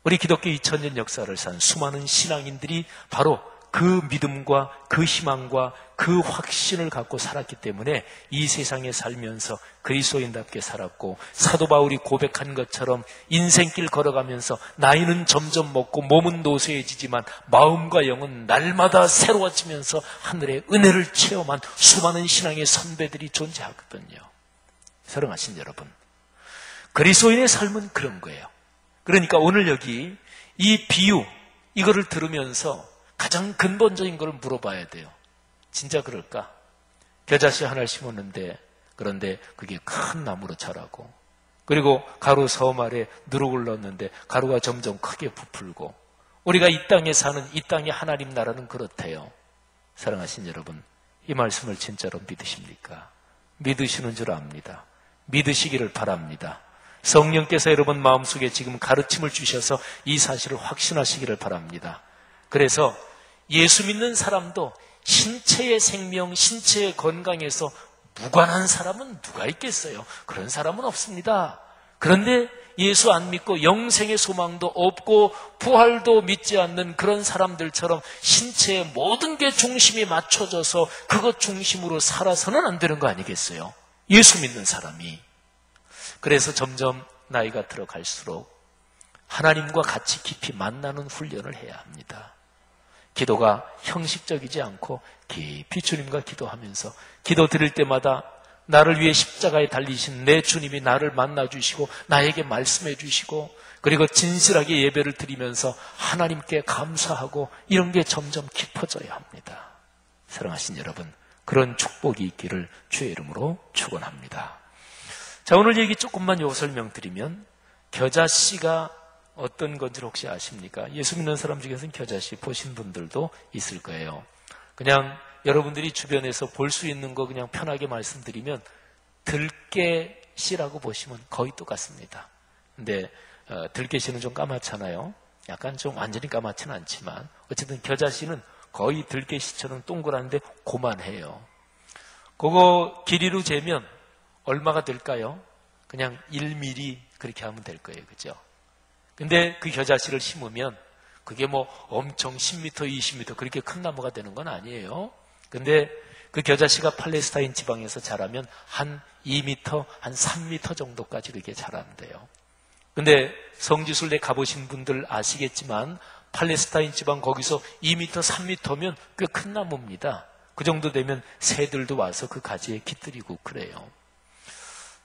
우리 기독교 2000년 역사를 산 수많은 신앙인들이 바로 그 믿음과 그 희망과 그 확신을 갖고 살았기 때문에 이 세상에 살면서 그리스도인답게 살았고, 사도 바울이 고백한 것처럼 인생길 걸어가면서 나이는 점점 먹고 몸은 노쇠해지지만 마음과 영은 날마다 새로워지면서 하늘의 은혜를 체험한 수많은 신앙의 선배들이 존재하거든요. 사랑하신 여러분, 그리스도인의 삶은 그런 거예요. 그러니까 오늘 여기 이 비유, 이거를 들으면서 가장 근본적인 걸 물어봐야 돼요. 진짜 그럴까? 겨자씨 하나를 심었는데, 그런데 그게 큰 나무로 자라고, 그리고 가루 섬 아래 누룩을 넣었는데 가루가 점점 크게 부풀고, 우리가 이 땅에 사는 이 땅의 하나님 나라는 그렇대요. 사랑하신 여러분, 이 말씀을 진짜로 믿으십니까? 믿으시는 줄 압니다. 믿으시기를 바랍니다. 성령께서 여러분 마음속에 지금 가르침을 주셔서 이 사실을 확신하시기를 바랍니다. 그래서 예수 믿는 사람도 신체의 생명, 신체의 건강에서 무관한 사람은 누가 있겠어요? 그런 사람은 없습니다. 그런데 예수 안 믿고 영생의 소망도 없고 부활도 믿지 않는 그런 사람들처럼 신체의 모든 게 중심이 맞춰져서 그것 중심으로 살아서는 안 되는 거 아니겠어요? 예수 믿는 사람이. 그래서 점점 나이가 들어갈수록 하나님과 같이 깊이 만나는 훈련을 해야 합니다. 기도가 형식적이지 않고 깊이 주님과 기도하면서 기도 드릴 때마다 나를 위해 십자가에 달리신 내 주님이 나를 만나주시고 나에게 말씀해 주시고, 그리고 진실하게 예배를 드리면서 하나님께 감사하고, 이런 게 점점 깊어져야 합니다. 사랑하신 여러분, 그런 축복이 있기를 주의 이름으로 축원합니다. 자, 오늘 얘기 조금만 요 설명드리면, 겨자씨가 어떤 건지 혹시 아십니까? 예수 믿는 사람 중에서는 겨자씨 보신 분들도 있을 거예요. 그냥 여러분들이 주변에서 볼 수 있는 거 그냥 편하게 말씀드리면 들깨씨라고 보시면 거의 똑같습니다. 근데 들깨씨는 좀 까맣잖아요. 약간 좀 완전히 까맣지는 않지만 어쨌든 겨자씨는 거의 들깨씨처럼 동그란데 고만해요. 그거 길이로 재면 얼마가 될까요? 그냥 1mm 그렇게 하면 될 거예요. 그죠? 근데 그 겨자씨를 심으면 그게 뭐 엄청 10m, 20m 그렇게 큰 나무가 되는 건 아니에요. 근데 그 겨자씨가 팔레스타인 지방에서 자라면 한 2m, 한 3m 정도까지 그렇게 자란대요. 근데 성지순례 가보신 분들 아시겠지만 팔레스타인 지방 거기서 2m, 3m면 꽤 큰 나무입니다. 그 정도 되면 새들도 와서 그 가지에 깃들이고 그래요.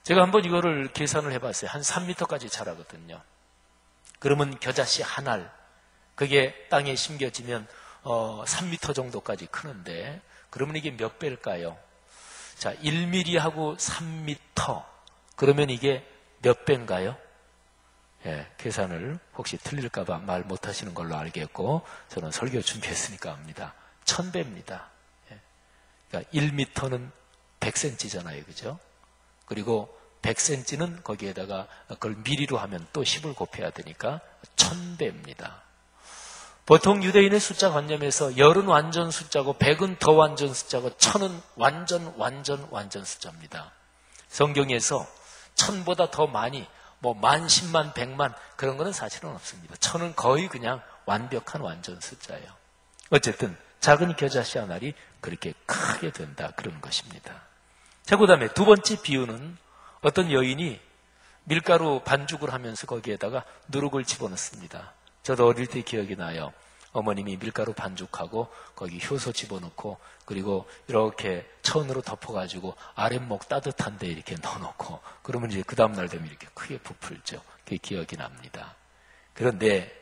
제가 한번 이거를 계산을 해봤어요. 한 3m까지 자라거든요. 그러면 겨자씨 한 알, 그게 땅에 심겨지면 3m 정도까지 크는데, 그러면 이게 몇 배일까요? 자, 1mm하고 3m, 그러면 이게 몇 배인가요? 예, 계산을 혹시 틀릴까봐 말 못하시는 걸로 알겠고, 저는 설교 준비했으니까 압니다. 1000배입니다. 예. 그러니까 1m는 100cm잖아요. 그죠? 그리고 100cm는 거기에다가 그걸 미리로 하면 또 10을 곱해야 되니까 1000배입니다. 보통 유대인의 숫자 관념에서 10은 완전 숫자고 100은 더 완전 숫자고 1000은 완전 숫자입니다. 성경에서 1000보다 더 많이 뭐 10,000, 10,000, 100만 그런 거는 사실은 없습니다. 1000은 거의 그냥 완벽한 완전 숫자예요. 어쨌든 작은 겨자씨 한 알이 그렇게 크게 된다 그런 것입니다. 자, 그 다음에 두 번째 비유는 어떤 여인이 밀가루 반죽을 하면서 거기에다가 누룩을 집어넣습니다. 저도 어릴 때 기억이 나요. 어머님이 밀가루 반죽하고 거기 효소 집어넣고 그리고 이렇게 천으로 덮어가지고 아랫목 따뜻한 데 이렇게 넣어놓고 그러면 이제 그 다음날 되면 이렇게 크게 부풀죠. 그게 기억이 납니다. 그런데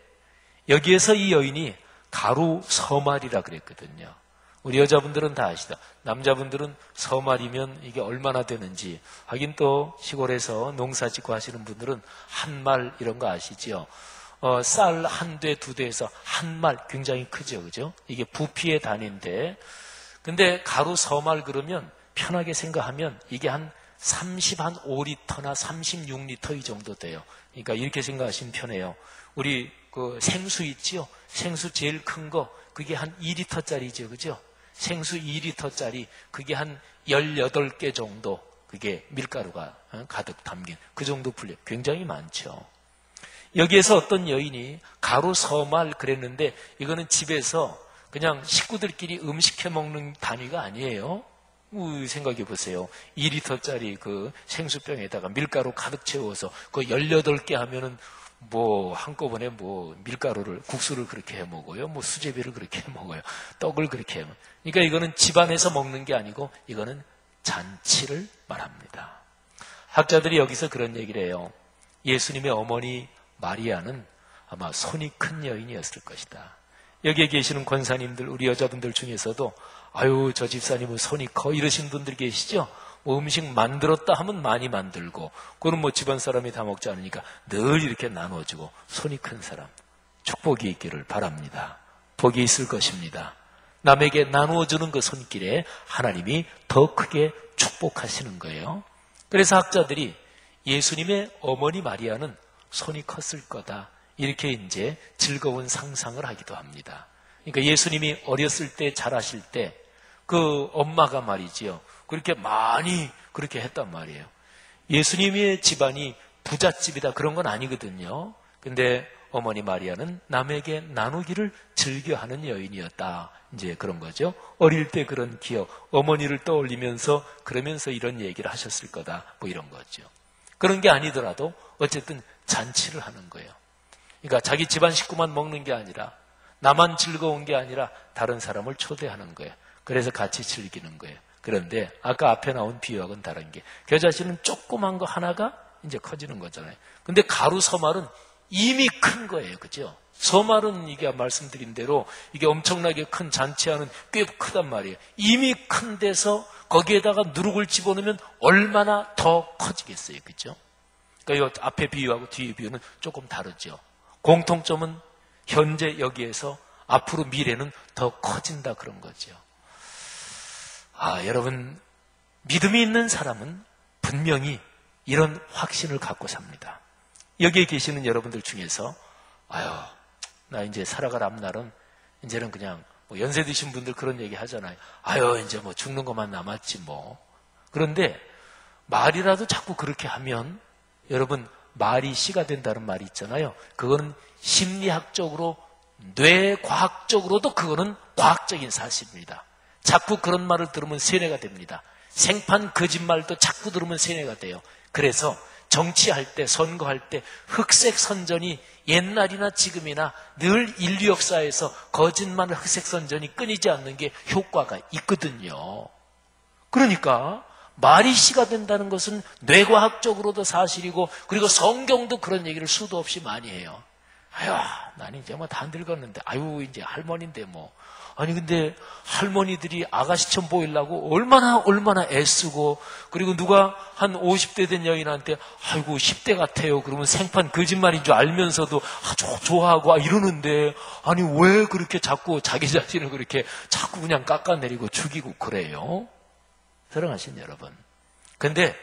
여기에서 이 여인이 가루 서말이라 그랬거든요. 우리 여자분들은 다 아시다. 남자분들은 서말이면 이게 얼마나 되는지. 하긴 또 시골에서 농사 짓고 하시는 분들은 한말 이런 거 아시죠? 쌀 한 대, 두 대에서 한 말 굉장히 크죠. 그죠? 이게 부피의 단위인데. 근데 가루 서말 그러면 편하게 생각하면 이게 한 35리터나 36리터 이 정도 돼요. 그러니까 이렇게 생각하시면 편해요. 우리 그 생수 있지요? 생수 제일 큰 거 그게 한 2리터짜리죠. 그죠? 생수 2리터짜리 그게 한 18개 정도 그게 밀가루가 가득 담긴 그 정도 분량 굉장히 많죠. 여기에서 어떤 여인이 가루 서말 그랬는데 이거는 집에서 그냥 식구들끼리 음식해 먹는 단위가 아니에요. 생각해 보세요. 2리터짜리 그 생수병에다가 밀가루 가득 채워서 그 18개 하면은 뭐 한꺼번에 뭐 밀가루를 국수를 그렇게 해 먹어요. 뭐 수제비를 그렇게 해 먹어요. 떡을 그렇게 해 먹어요. 그러니까 이거는 집안에서 먹는 게 아니고 이거는 잔치를 말합니다. 학자들이 여기서 그런 얘기를 해요. 예수님의 어머니 마리아는 아마 손이 큰 여인이었을 것이다. 여기에 계시는 권사님들, 우리 여자분들 중에서도 아유 저 집사님은 손이 커 이러신 분들 계시죠? 뭐 음식 만들었다 하면 많이 만들고 그건 뭐 집안 사람이 다 먹지 않으니까 늘 이렇게 나눠주고 손이 큰 사람 축복이 있기를 바랍니다. 복이 있을 것입니다. 남에게 나누어주는 그 손길에 하나님이 더 크게 축복하시는 거예요. 그래서 학자들이 예수님의 어머니 마리아는 손이 컸을 거다 이렇게 이제 즐거운 상상을 하기도 합니다. 그러니까 예수님이 어렸을 때 자라실 때 그 엄마가 말이지요. 그렇게 많이 그렇게 했단 말이에요. 예수님의 집안이 부잣집이다 그런 건 아니거든요. 근데 어머니 마리아는 남에게 나누기를 즐겨하는 여인이었다. 이제 그런 거죠. 어릴 때 그런 기억, 어머니를 떠올리면서 그러면서 이런 얘기를 하셨을 거다. 뭐 이런 거죠. 그런 게 아니더라도 어쨌든 잔치를 하는 거예요. 그러니까 자기 집안 식구만 먹는 게 아니라 나만 즐거운 게 아니라 다른 사람을 초대하는 거예요. 그래서 같이 즐기는 거예요. 그런데 아까 앞에 나온 비유하고는 다른 게 겨자씨는 조그만 거 하나가 이제 커지는 거잖아요. 근데 가루 서말은 이미 큰 거예요. 그죠? 서말은 이게 말씀드린 대로 이게 엄청나게 큰 잔치하는 꽤 크단 말이에요. 이미 큰 데서 거기에다가 누룩을 집어넣으면 얼마나 더 커지겠어요. 그죠? 그러니까 이 앞에 비유하고 뒤에 비유는 조금 다르죠. 공통점은 현재 여기에서 앞으로 미래는 더 커진다 그런 거죠. 여러분 믿음이 있는 사람은 분명히 이런 확신을 갖고 삽니다. 여기에 계시는 여러분들 중에서 나 이제 살아갈 앞날은 이제는 그냥 뭐 연세 드신 분들 그런 얘기 하잖아요. 이제 뭐 죽는 것만 남았지 뭐. 그런데 말이라도 자꾸 그렇게 하면 여러분 말이 씨가 된다는 말이 있잖아요. 그거는 심리학적으로 뇌과학적으로도 그거는 과학적인 사실입니다. 자꾸 그런 말을 들으면 세뇌가 됩니다. 생판 거짓말도 자꾸 들으면 세뇌가 돼요. 그래서 정치할 때, 선거할 때 흑색 선전이 옛날이나 지금이나 늘 인류 역사에서 거짓말 흑색 선전이 끊이지 않는 게 효과가 있거든요. 그러니까 말이 씨가 된다는 것은 뇌과학적으로도 사실이고 그리고 성경도 그런 얘기를 수도 없이 많이 해요. 나는 이제 뭐 다 늙었는데 이제 할머니인데 뭐. 아니 근데 할머니들이 아가씨처럼 보이려고 얼마나 애쓰고 그리고 누가 한 50대 된 여인한테 10대 같아요. 그러면 생판 거짓말인 줄 알면서도 좋아하고 이러는데 아니 왜 그렇게 자꾸 자기 자신을 그렇게 자꾸 그냥 깎아내리고 죽이고 그래요? 사랑하신 여러분. 근데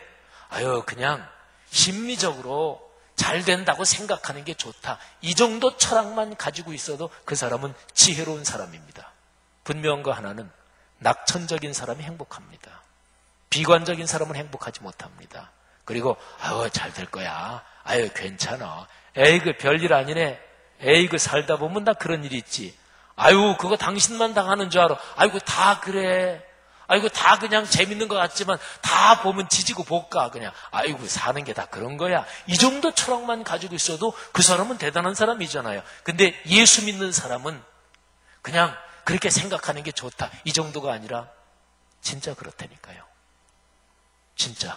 그냥 심리적으로 잘 된다고 생각하는 게 좋다. 이 정도 철학만 가지고 있어도 그 사람은 지혜로운 사람입니다. 분명한 거 하나는 낙천적인 사람이 행복합니다. 비관적인 사람은 행복하지 못합니다. 그리고 잘 될 거야. 괜찮아. 그 별일 아니네. 그 살다 보면 나 그런 일이 있지. 그거 당신만 당하는 줄 알아. 다 그래. 다 그냥 재밌는 것 같지만 다 보면 지지고 볶아 그냥. 사는 게 다 그런 거야. 이 정도 철학만 가지고 있어도 그 사람은 대단한 사람이잖아요. 근데 예수 믿는 사람은 그냥 그렇게 생각하는 게 좋다. 이 정도가 아니라 진짜 그렇다니까요. 진짜.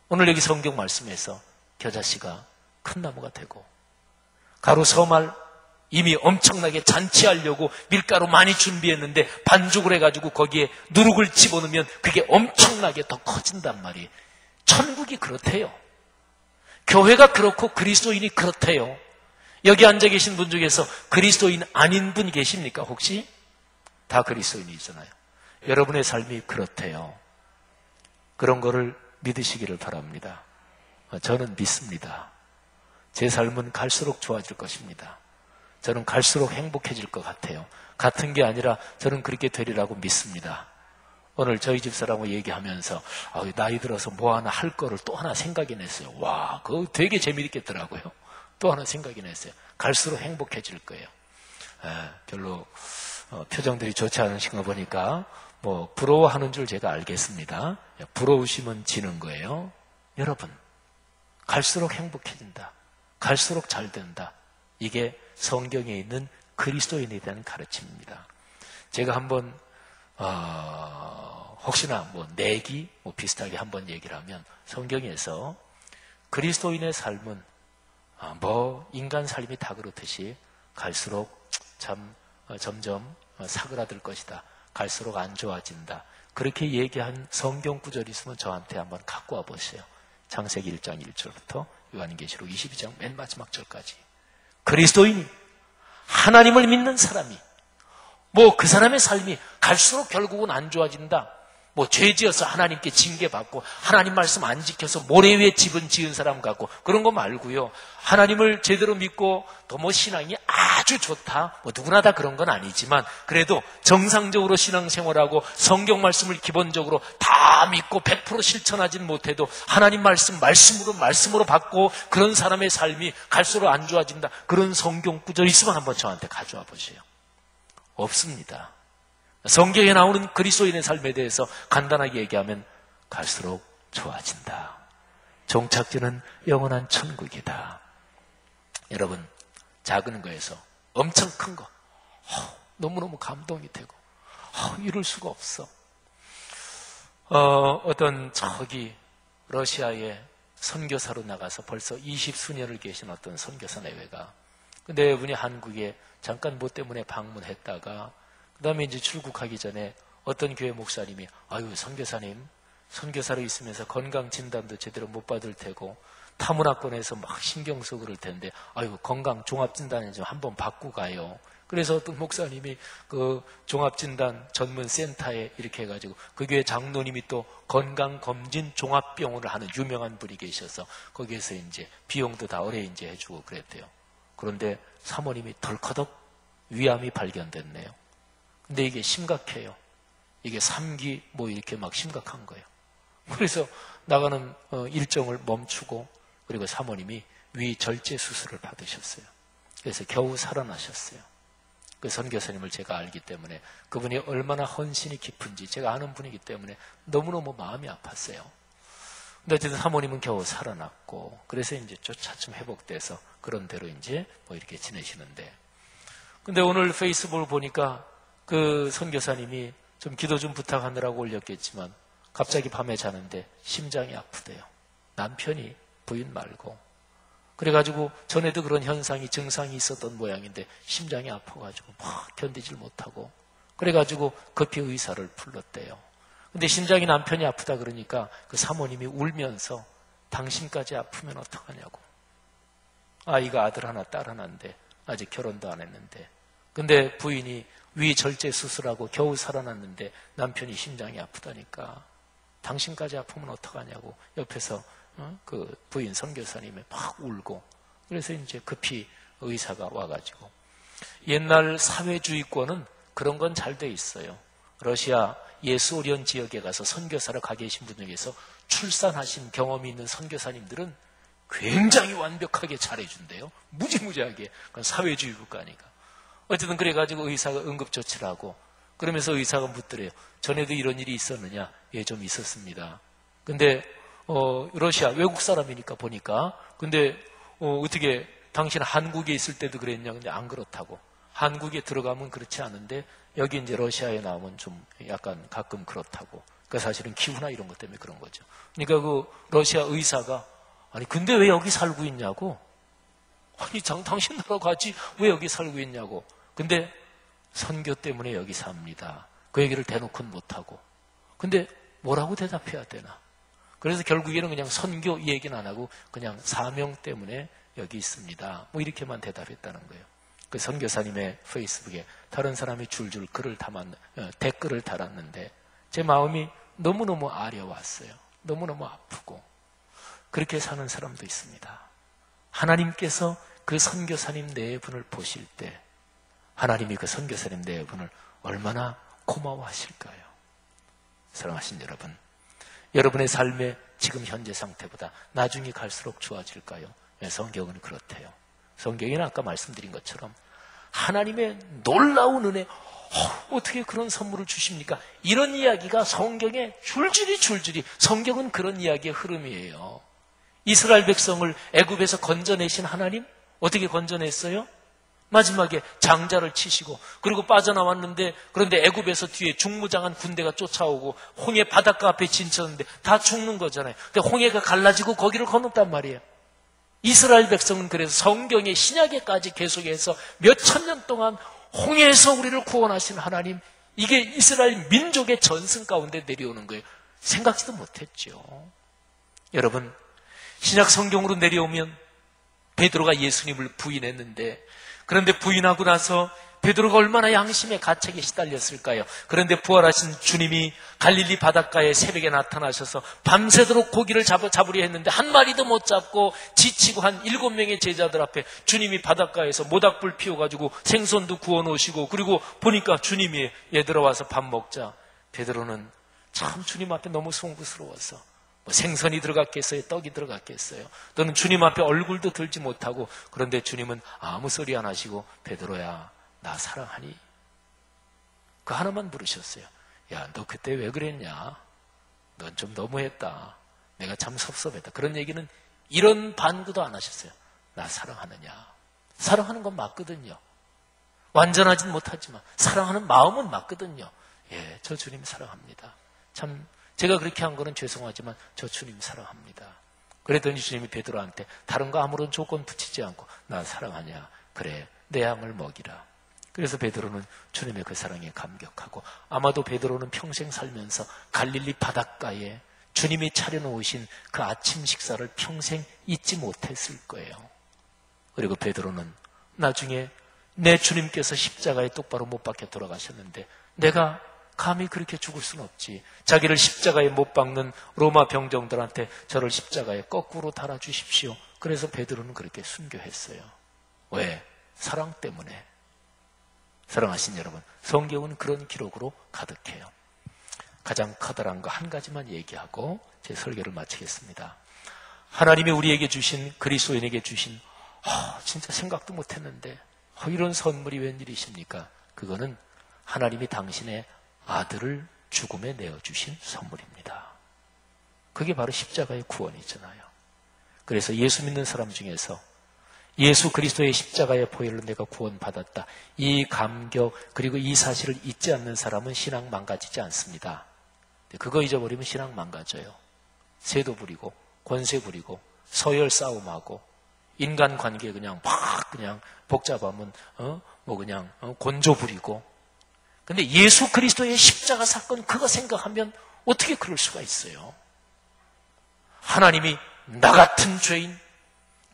오늘 여기 성경 말씀에서 겨자씨가 큰 나무가 되고 가루 서말 이미 엄청나게 잔치하려고 밀가루 많이 준비했는데 반죽을 해가지고 거기에 누룩을 집어넣으면 그게 엄청나게 더 커진단 말이에요. 천국이 그렇대요. 교회가 그렇고 그리스도인이 그렇대요. 여기 앉아 계신 분 중에서 그리스도인 아닌 분 계십니까 혹시? 다 그리스도인이잖아요. 여러분의 삶이 그렇대요. 그런 거를 믿으시기를 바랍니다. 저는 믿습니다. 제 삶은 갈수록 좋아질 것입니다. 저는 갈수록 행복해질 것 같아요. 같은 게 아니라 저는 그렇게 되리라고 믿습니다. 오늘 저희 집사람하고 얘기하면서 나이 들어서 뭐 하나 할 거를 또 하나 생각이 냈어요. 그거 되게 재미있겠더라고요. 또 하나 생각이 냈어요. 갈수록 행복해질 거예요. 별로 표정들이 좋지 않으신 거 보니까 뭐 부러워하는 줄 제가 알겠습니다. 부러우시면 지는 거예요. 여러분, 갈수록 행복해진다. 갈수록 잘 된다. 이게 성경에 있는 그리스도인에 대한 가르침입니다. 제가 한번 혹시나 뭐 내기 뭐 비슷하게 한번 얘기를 하면, 성경에서 그리스도인의 삶은 뭐 인간 삶이 다 그렇듯이 갈수록 참 점점 사그라들 것이다. 갈수록 안 좋아진다. 그렇게 얘기한 성경 구절이 있으면 저한테 한번 갖고 와 보세요. 창세기 1장 1절부터 요한계시록 22장 맨 마지막 절까지. 그리스도인이, 하나님을 믿는 사람이, 뭐 그 사람의 삶이 갈수록 결국은 안 좋아진다. 뭐 죄지어서 하나님께 징계받고 하나님 말씀 안 지켜서 모래 위에 집은 지은 사람 같고 그런 거 말고요. 하나님을 제대로 믿고 또 뭐 신앙이 아주 좋다. 뭐 누구나 다 그런 건 아니지만 그래도 정상적으로 신앙생활하고 성경 말씀을 기본적으로 다 믿고 100% 실천하진 못해도 하나님 말씀으로 받고 그런 사람의 삶이 갈수록 안 좋아진다. 그런 성경 구절 있으면 한번 저한테 가져와 보세요. 없습니다. 성경에 나오는 그리스도인의 삶에 대해서 간단하게 얘기하면 갈수록 좋아진다. 종착지는 영원한 천국이다. 여러분, 작은 거에서 엄청 큰 거 너무너무 감동이 되고 이럴 수가 없어. 어떤 저기 러시아에 선교사로 나가서 벌써 20수년을 계신 어떤 선교사 내외가, 근데 이분이 한국에 잠깐 뭐 때문에 방문했다가 그 다음에 이제 출국하기 전에 어떤 교회 목사님이, 아유, 선교사님, 선교사로 있으면서 건강 진단도 제대로 못 받을 테고 타문화권에서 막 신경 쓰고 그럴 텐데, 아유, 건강 종합진단을 좀 한번 받고 가요. 그래서 어떤 목사님이 그 종합진단 전문 센터에 이렇게 해가지고 그 교회 장로님이 또 건강검진 종합병원을 하는 유명한 분이 계셔서 거기에서 이제 비용도 다 어레인지 해주고 그랬대요. 그런데 사모님이 덜커덕 위암이 발견됐네요. 근데 이게 심각해요. 이게 3기 뭐 이렇게 막 심각한 거예요. 그래서 나가는 일정을 멈추고, 그리고 사모님이 위 절제 수술을 받으셨어요. 그래서 겨우 살아나셨어요. 그 선교사님을 제가 알기 때문에 그분이 얼마나 헌신이 깊은지 제가 아는 분이기 때문에 너무너무 마음이 아팠어요. 근데 어쨌든 사모님은 겨우 살아났고, 그래서 이제 차츰 회복돼서 그런 대로 이제 뭐 이렇게 지내시는데, 근데 오늘 페이스북을 보니까 그 선교사님이 좀 기도 좀 부탁하느라고 올렸겠지만 갑자기 밤에 자는데 심장이 아프대요. 남편이 부인 말고. 그래가지고 전에도 그런 현상이, 증상이 있었던 모양인데 심장이 아파가지고 막 견디질 못하고, 그래가지고 급히 의사를 불렀대요. 근데 심장이 남편이 아프다 그러니까 그 사모님이 울면서 당신까지 아프면 어떡하냐고. 아이가 아들 하나 딸 하나인데 아직 결혼도 안 했는데, 근데 부인이 위 절제 수술하고 겨우 살아났는데 남편이 심장이 아프다니까 당신까지 아프면 어떡하냐고 옆에서 그 부인 선교사님이 막 울고, 그래서 이제 급히 의사가 와가지고, 옛날 사회주의권은 그런 건 잘 돼 있어요. 러시아 예수오련 지역에 가서 선교사로 가 계신 분 중에서 출산하신 경험이 있는 선교사님들은 굉장히 완벽하게 잘해준대요. 무지무지하게. 그건 사회주의 국가니까. 어쨌든 그래가지고 의사가 응급조치를 하고, 그러면서 의사가 묻더래요. 전에도 이런 일이 있었느냐? 예, 좀 있었습니다. 근데 러시아 외국 사람이니까 보니까, 근데 어떻게 당신 한국에 있을 때도 그랬냐? 근데 안 그렇다고. 한국에 들어가면 그렇지 않은데 여기 이제 러시아에 나오면 좀 약간 가끔 그렇다고. 그러니까 사실은 기후나 이런 것 때문에 그런 거죠. 그러니까 그 러시아 의사가, 아니 근데 왜 여기 살고 있냐고. 아니 당신 나라 가지 왜 여기 살고 있냐고. 근데 선교 때문에 여기 삽니다. 그 얘기를 대놓고는 못하고. 근데 뭐라고 대답해야 되나. 그래서 결국에는 그냥 선교 얘기는 안 하고 그냥 사명 때문에 여기 있습니다. 뭐 이렇게만 대답했다는 거예요. 그 선교사님의 페이스북에 다른 사람이 줄줄 댓글을 달았는데 제 마음이 너무너무 아려왔어요. 너무너무 아프고. 그렇게 사는 사람도 있습니다. 하나님께서 그 선교사님 네 분을 보실 때 하나님이 그 선교사님 네 분을 얼마나 고마워하실까요? 사랑하신 여러분, 여러분의 삶의 지금 현재 상태보다 나중에 갈수록 좋아질까요? 성경은 그렇대요. 성경에는 아까 말씀드린 것처럼 하나님의 놀라운 은혜, 어떻게 그런 선물을 주십니까? 이런 이야기가 성경에 줄줄이 성경은 그런 이야기의 흐름이에요. 이스라엘 백성을 애굽에서 건져내신 하나님 어떻게 건져냈어요? 마지막에 장자를 치시고 그리고 빠져나왔는데 그런데 애굽에서 뒤에 중무장한 군대가 쫓아오고 홍해 바닷가 앞에 진쳤는데 다 죽는 거잖아요. 근데 홍해가 갈라지고 거기를 건넜단 말이에요. 이스라엘 백성은 그래서 성경의 신약에까지 계속해서 몇천 년 동안 홍해에서 우리를 구원하신 하나님, 이게 이스라엘 민족의 전승 가운데 내려오는 거예요. 생각지도 못했죠. 여러분, 신약 성경으로 내려오면 베드로가 예수님을 부인했는데, 그런데 부인하고 나서 베드로가 얼마나 양심의 가책에 시달렸을까요? 그런데 부활하신 주님이 갈릴리 바닷가에 새벽에 나타나셔서 밤새도록 고기를 잡으려 했는데 한 마리도 못 잡고 지치고 한 7명의 제자들 앞에 주님이 바닷가에서 모닥불 피워가지고 생선도 구워 놓으시고 그리고 보니까 주님이 얘들아 와서 밥 먹자. 베드로는 참 주님 앞에 너무 송구스러워서 뭐 생선이 들어갔겠어요? 떡이 들어갔겠어요? 너는 주님 앞에 얼굴도 들지 못하고, 그런데 주님은 아무 소리 안 하시고 베드로야 나 사랑하니? 그 하나만 물으셨어요. 야, 너 그때 왜 그랬냐? 넌 좀 너무했다. 내가 참 섭섭했다. 그런 얘기는 이런 반구도 안 하셨어요. 나 사랑하느냐? 사랑하는 건 맞거든요. 완전하진 못하지만 사랑하는 마음은 맞거든요. 예, 저 주님 사랑합니다. 참 제가 그렇게 한 거는 죄송하지만 저 주님 사랑합니다. 그랬더니 주님이 베드로한테 다른 거 아무런 조건 붙이지 않고 나 사랑하냐? 그래, 내 양을 먹이라. 그래서 베드로는 주님의 그 사랑에 감격하고, 아마도 베드로는 평생 살면서 갈릴리 바닷가에 주님이 차려놓으신 그 아침 식사를 평생 잊지 못했을 거예요. 그리고 베드로는 나중에 내 주님께서 십자가에 똑바로 못 박혀 돌아가셨는데 내가 감히 그렇게 죽을 수는 없지. 자기를 십자가에 못 박는 로마 병정들한테 저를 십자가에 거꾸로 달아주십시오. 그래서 베드로는 그렇게 순교했어요. 왜? 사랑 때문에. 사랑하신 여러분, 성경은 그런 기록으로 가득해요. 가장 커다란 거 한 가지만 얘기하고 제 설교를 마치겠습니다. 하나님이 우리에게 주신, 그리스도인에게 주신 진짜 생각도 못했는데 이런 선물이 웬일이십니까? 그거는 하나님이 당신의 아들을 죽음에 내어주신 선물입니다. 그게 바로 십자가의 구원이잖아요. 그래서 예수 믿는 사람 중에서 예수 그리스도의 십자가의 보혈로 내가 구원받았다, 이 감격 그리고 이 사실을 잊지 않는 사람은 신앙 망가지지 않습니다. 그거 잊어버리면 신앙 망가져요. 세도 부리고 권세 부리고 서열 싸움하고 인간관계 그냥 막 그냥 복잡하면 그냥 곤조 부리고. 근데 예수 그리스도의 십자가 사건 그거 생각하면 어떻게 그럴 수가 있어요? 하나님이 나 같은 죄인,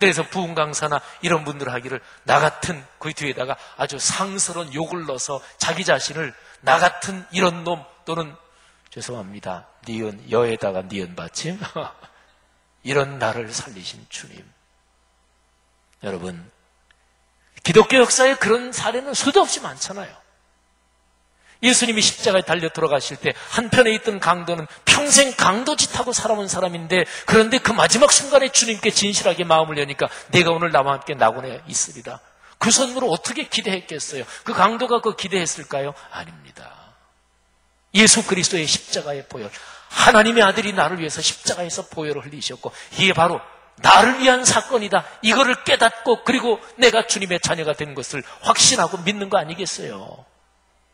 그래서 부흥 강사나 이런 분들 하기를 나 같은, 그 뒤에다가 아주 상스러운 욕을 넣어서 자기 자신을 나 같은 이런 놈, 또는 죄송합니다, 니은 여에다가 니은 받침 이런 나를 살리신 주님. 여러분, 기독교 역사에 그런 사례는 수도 없이 많잖아요. 예수님이 십자가에 달려 돌아가실 때 한편에 있던 강도는 평생 강도짓하고 살아온 사람인데, 그런데 그 마지막 순간에 주님께 진실하게 마음을 여니까 내가 오늘 나와 함께 낙원에 있으리라. 그 선물을 어떻게 기대했겠어요? 그 강도가 그거 기대했을까요? 아닙니다. 예수 그리스도의 십자가의 보혈, 하나님의 아들이 나를 위해서 십자가에서 보혈을 흘리셨고, 이게 바로 나를 위한 사건이다, 이거를 깨닫고 그리고 내가 주님의 자녀가 된 것을 확신하고 믿는 거 아니겠어요?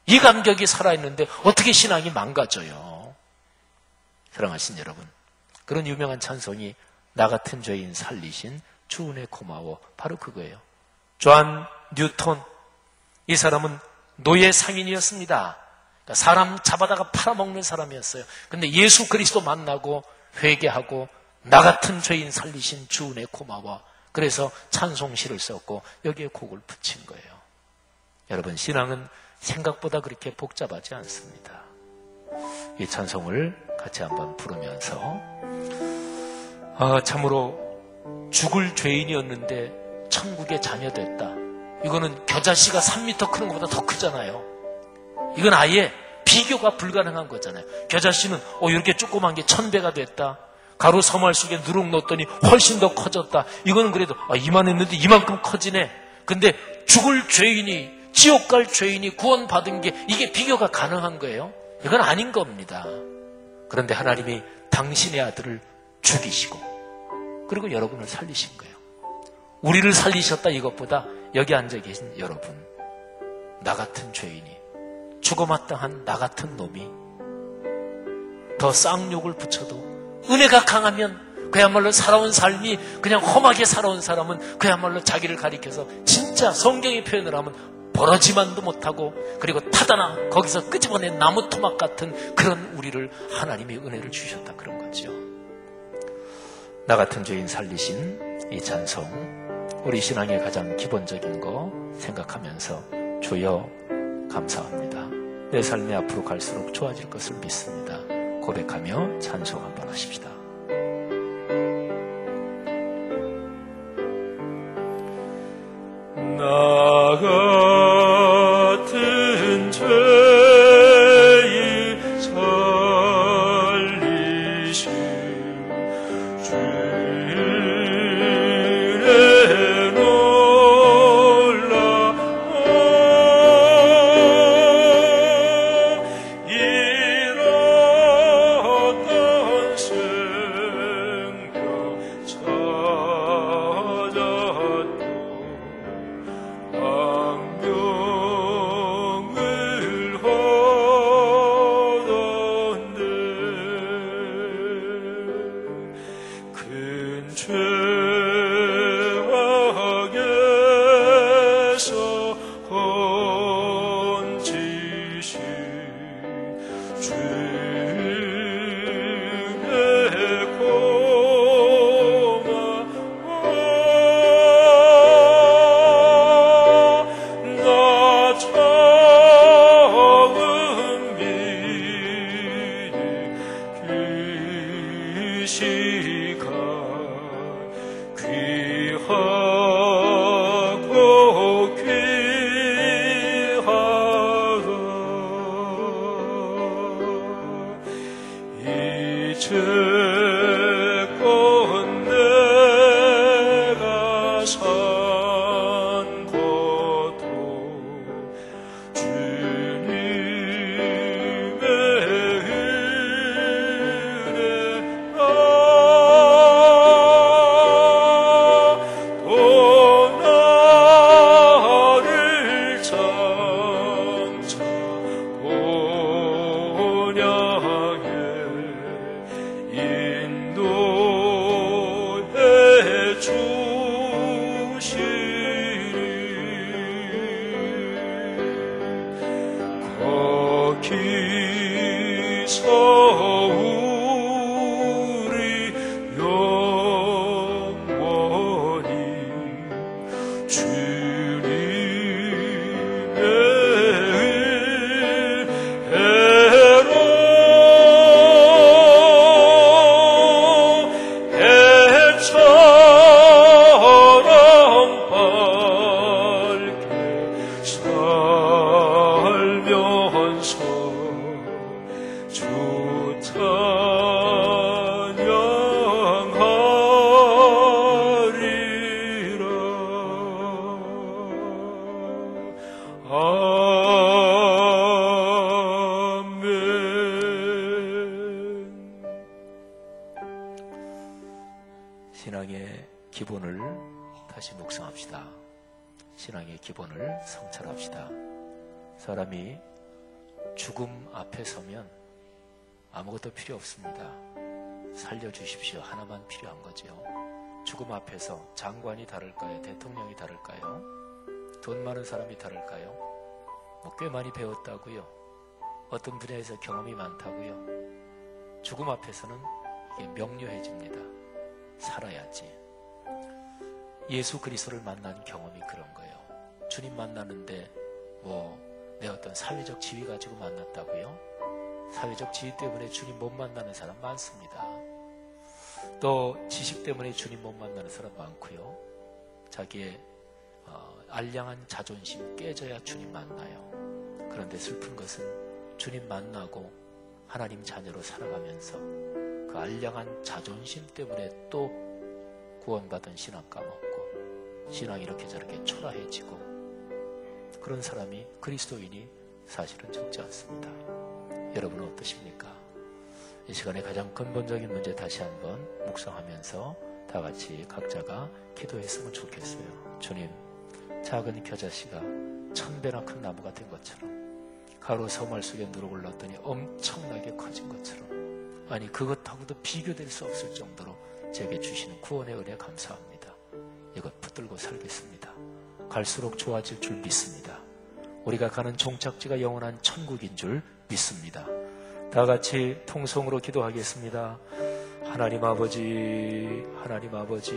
이 감격이 살아있는데 어떻게 신앙이 망가져요? 사랑하신 여러분, 그런 유명한 찬송이 나 같은 죄인 살리신 주 은혜 고마워, 바로 그거예요. 존 뉴턴, 이 사람은 노예 상인이었습니다. 그러니까 사람 잡아다가 팔아먹는 사람이었어요. 근데 예수 그리스도 만나고 회개하고 나 같은 죄인 살리신 주 은혜 고마워, 그래서 찬송시를 썼고 여기에 곡을 붙인 거예요. 여러분, 신앙은 생각보다 그렇게 복잡하지 않습니다. 이 찬송을 같이 한번 부르면서 참으로 죽을 죄인이었는데 천국의 자녀 됐다. 이거는 겨자씨가 3m 크는 것보다 더 크잖아요. 이건 아예 비교가 불가능한 거잖아요. 겨자씨는 이렇게 조그만 게 1000배가 됐다. 가루 서말 속에 누룩 넣었더니 훨씬 더 커졌다. 이거는 그래도 이만했는데 이만큼 커지네. 근데 죽을 죄인이 지옥 갈 죄인이 구원받은 게 이게 비교가 가능한 거예요? 이건 아닌 겁니다. 그런데 하나님이 당신의 아들을 죽이시고 그리고 여러분을 살리신 거예요. 우리를 살리셨다 이것보다 여기 앉아 계신 여러분, 나 같은 죄인이, 죽어마땅한 나 같은 놈이 더 쌍욕을 붙여도 은혜가 강하면 그야말로 살아온 삶이 그냥 험하게 살아온 사람은 그야말로 자기를 가리켜서 진짜 성경의 표현을 하면 버러지만도 못하고 그리고 타다나 거기서 끄집어낸 나무 토막 같은 그런 우리를 하나님이 은혜를 주셨다 그런 거죠. 나 같은 죄인 살리신 이 찬송, 우리 신앙의 가장 기본적인 거 생각하면서 주여 감사합니다. 내 삶이 앞으로 갈수록 좋아질 것을 믿습니다. 고백하며 찬송 한번 하십시다. 나 같은 죄인 살리신 주의 놀라운 잃었던 생명 찾았던 왕명을 얻었네. 큰 죄악에서 건지신 주의 고마워. 나 처음 믿는 그 시간 귀하고 귀하다. 이제껏 내가 산 것도 주님의 은혜라. 또 나를 장차 본향에 인도해 주시리. 거기서 우리 영원히 주님의 은혜로 해처럼 밝게 살면서 주 찬양하리라. 아멘. 신앙의 기본을 다시 묵상합시다. 신앙의 기본을 성찰합시다. 사람이 죽음 앞에 서면 아무것도 필요 없습니다. 살려주십시오 하나만 필요한 거죠. 죽음 앞에서 장관이 다를까요? 대통령이 다를까요? 돈 많은 사람이 다를까요? 꽤 많이 배웠다고요? 어떤 분야에서 경험이 많다고요? 죽음 앞에서는 이게 명료해집니다. 살아야지. 예수 그리스도를 만난 경험이 그런 거예요. 주님 만나는데 내 어떤 사회적 지위 가지고 만났다고요? 사회적 지위 때문에 주님 못 만나는 사람 많습니다. 또 지식 때문에 주님 못 만나는 사람 많고요. 자기의 알량한 자존심 깨져야 주님 만나요. 그런데 슬픈 것은 주님 만나고 하나님 자녀로 살아가면서 그 알량한 자존심 때문에 또 구원받은 신앙 까먹고 신앙이 이렇게 저렇게 초라해지고 그런 사람이 그리스도인이 사실은 적지 않습니다. 여러분은 어떠십니까? 이 시간에 가장 근본적인 문제 다시 한번 묵상하면서 다 같이 각자가 기도했으면 좋겠어요. 주님, 작은 겨자씨가 1000배나 큰 나무가 된 것처럼, 가로 서말 속에 누룩을 넣었더니 엄청나게 커진 것처럼, 아니 그것하고도 비교될 수 없을 정도로 제게 주시는 구원의 은혜 감사합니다. 이것 붙들고 살겠습니다. 갈수록 좋아질 줄 믿습니다. 우리가 가는 종착지가 영원한 천국인 줄 믿습니다. 다 같이 통성으로 기도하겠습니다. 하나님 아버지, 하나님 아버지,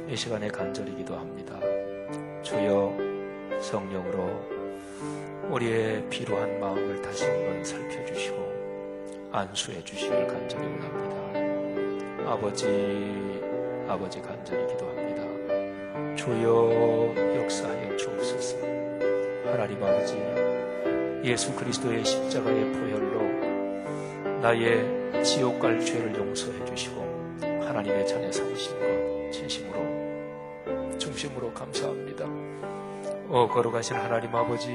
이 시간에 간절히 기도합니다. 주여, 성령으로 우리의 비루한 마음을 다시 한번 살펴주시고 안수해 주시길 간절히 원합니다. 아버지 간절히 기도합니다. 주여, 역사하여 주옵소서. 하나님 아버지, 예수 그리스도의 십자가의 보혈로 나의 지옥 갈 죄를 용서해 주시고 하나님의 자녀 삼으심과 진심으로 중심으로 감사합니다. 거룩하신 하나님 아버지,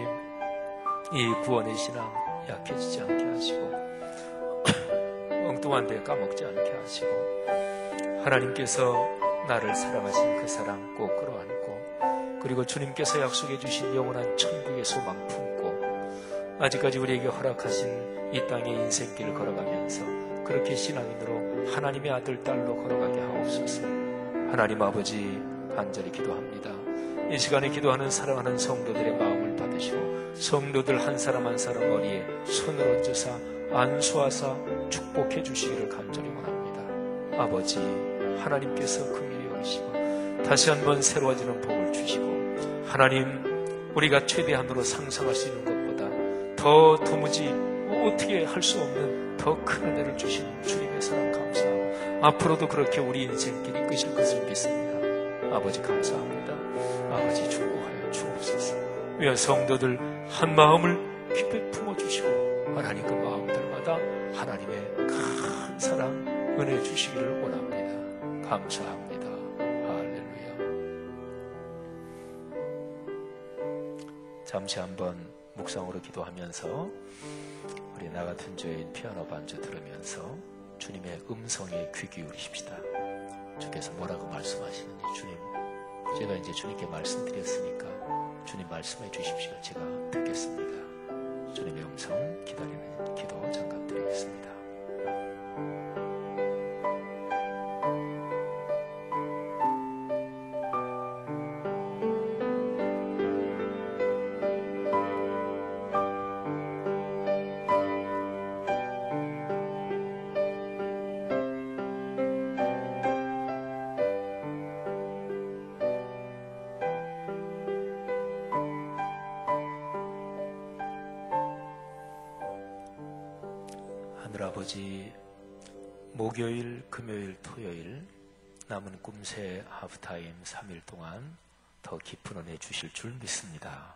이 구원의 신앙 약해지지 않게 하시고 엉뚱한 데 까먹지 않게 하시고 하나님께서 나를 사랑하신 그 사랑 꼭 끌어안고, 그리고 주님께서 약속해 주신 영원한 천국의 소망 품고 아직까지 우리에게 허락하신 이 땅의 인생길을 걸어가면서 그렇게 신앙인으로 하나님의 아들, 딸로 걸어가게 하옵소서. 하나님 아버지, 간절히 기도합니다. 이 시간에 기도하는 사랑하는 성도들의 마음을 받으시고 성도들 한 사람 한 사람 머리에 손을 얹으사 안수하사 축복해 주시기를 간절히 원합니다. 아버지, 하나님께서 긍휼히 여기시고 다시 한번 새로워지는 복을 주시고, 하나님, 우리가 최대한으로 상상할 수 있는 것보다 더 도무지 어떻게 할 수 없는 더 큰 은혜를 주신 주님의 사랑 감사하고 앞으로도 그렇게 우리 인생길 이끄실 것을 믿습니다. 아버지 감사합니다. 아버지 축복하여 주옵소서. 위에 성도들 한 마음을 깊이 품어주시고 하나님 그 마음들마다 하나님의 큰 사랑 은혜 주시기를 원합니다. 감사합니다. 할렐루야. 잠시 한번 묵상으로 기도하면서 우리 나 같은 죄인 피아노 반주 들으면서 주님의 음성에 귀 기울이십시다. 주께서 뭐라고 말씀하시는지, 주님, 제가 이제 주님께 말씀드렸으니까 주님 말씀해 주십시오. 제가 듣겠습니다. 주님의 음성 기다리는 기도 잠깐 드리겠습니다. 하늘아버지, 목요일, 금요일, 토요일 남은 꿈새 하프타임 3일 동안 더 깊은 은혜 주실 줄 믿습니다.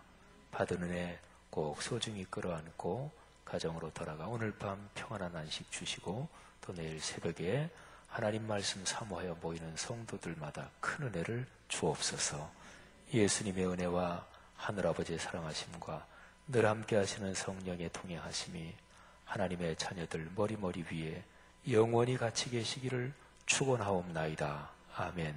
받은 은혜 꼭 소중히 끌어안고 가정으로 돌아가 오늘 밤 평안한 안식 주시고 또 내일 새벽에 하나님 말씀 사모하여 모이는 성도들마다 큰 은혜를 주옵소서. 예수님의 은혜와 하늘아버지의 사랑하심과 늘 함께 하시는 성령의 동행하심이 하나님의 자녀들 머리머리 위에 영원히 같이 계시기를 축원하옵나이다. 아멘.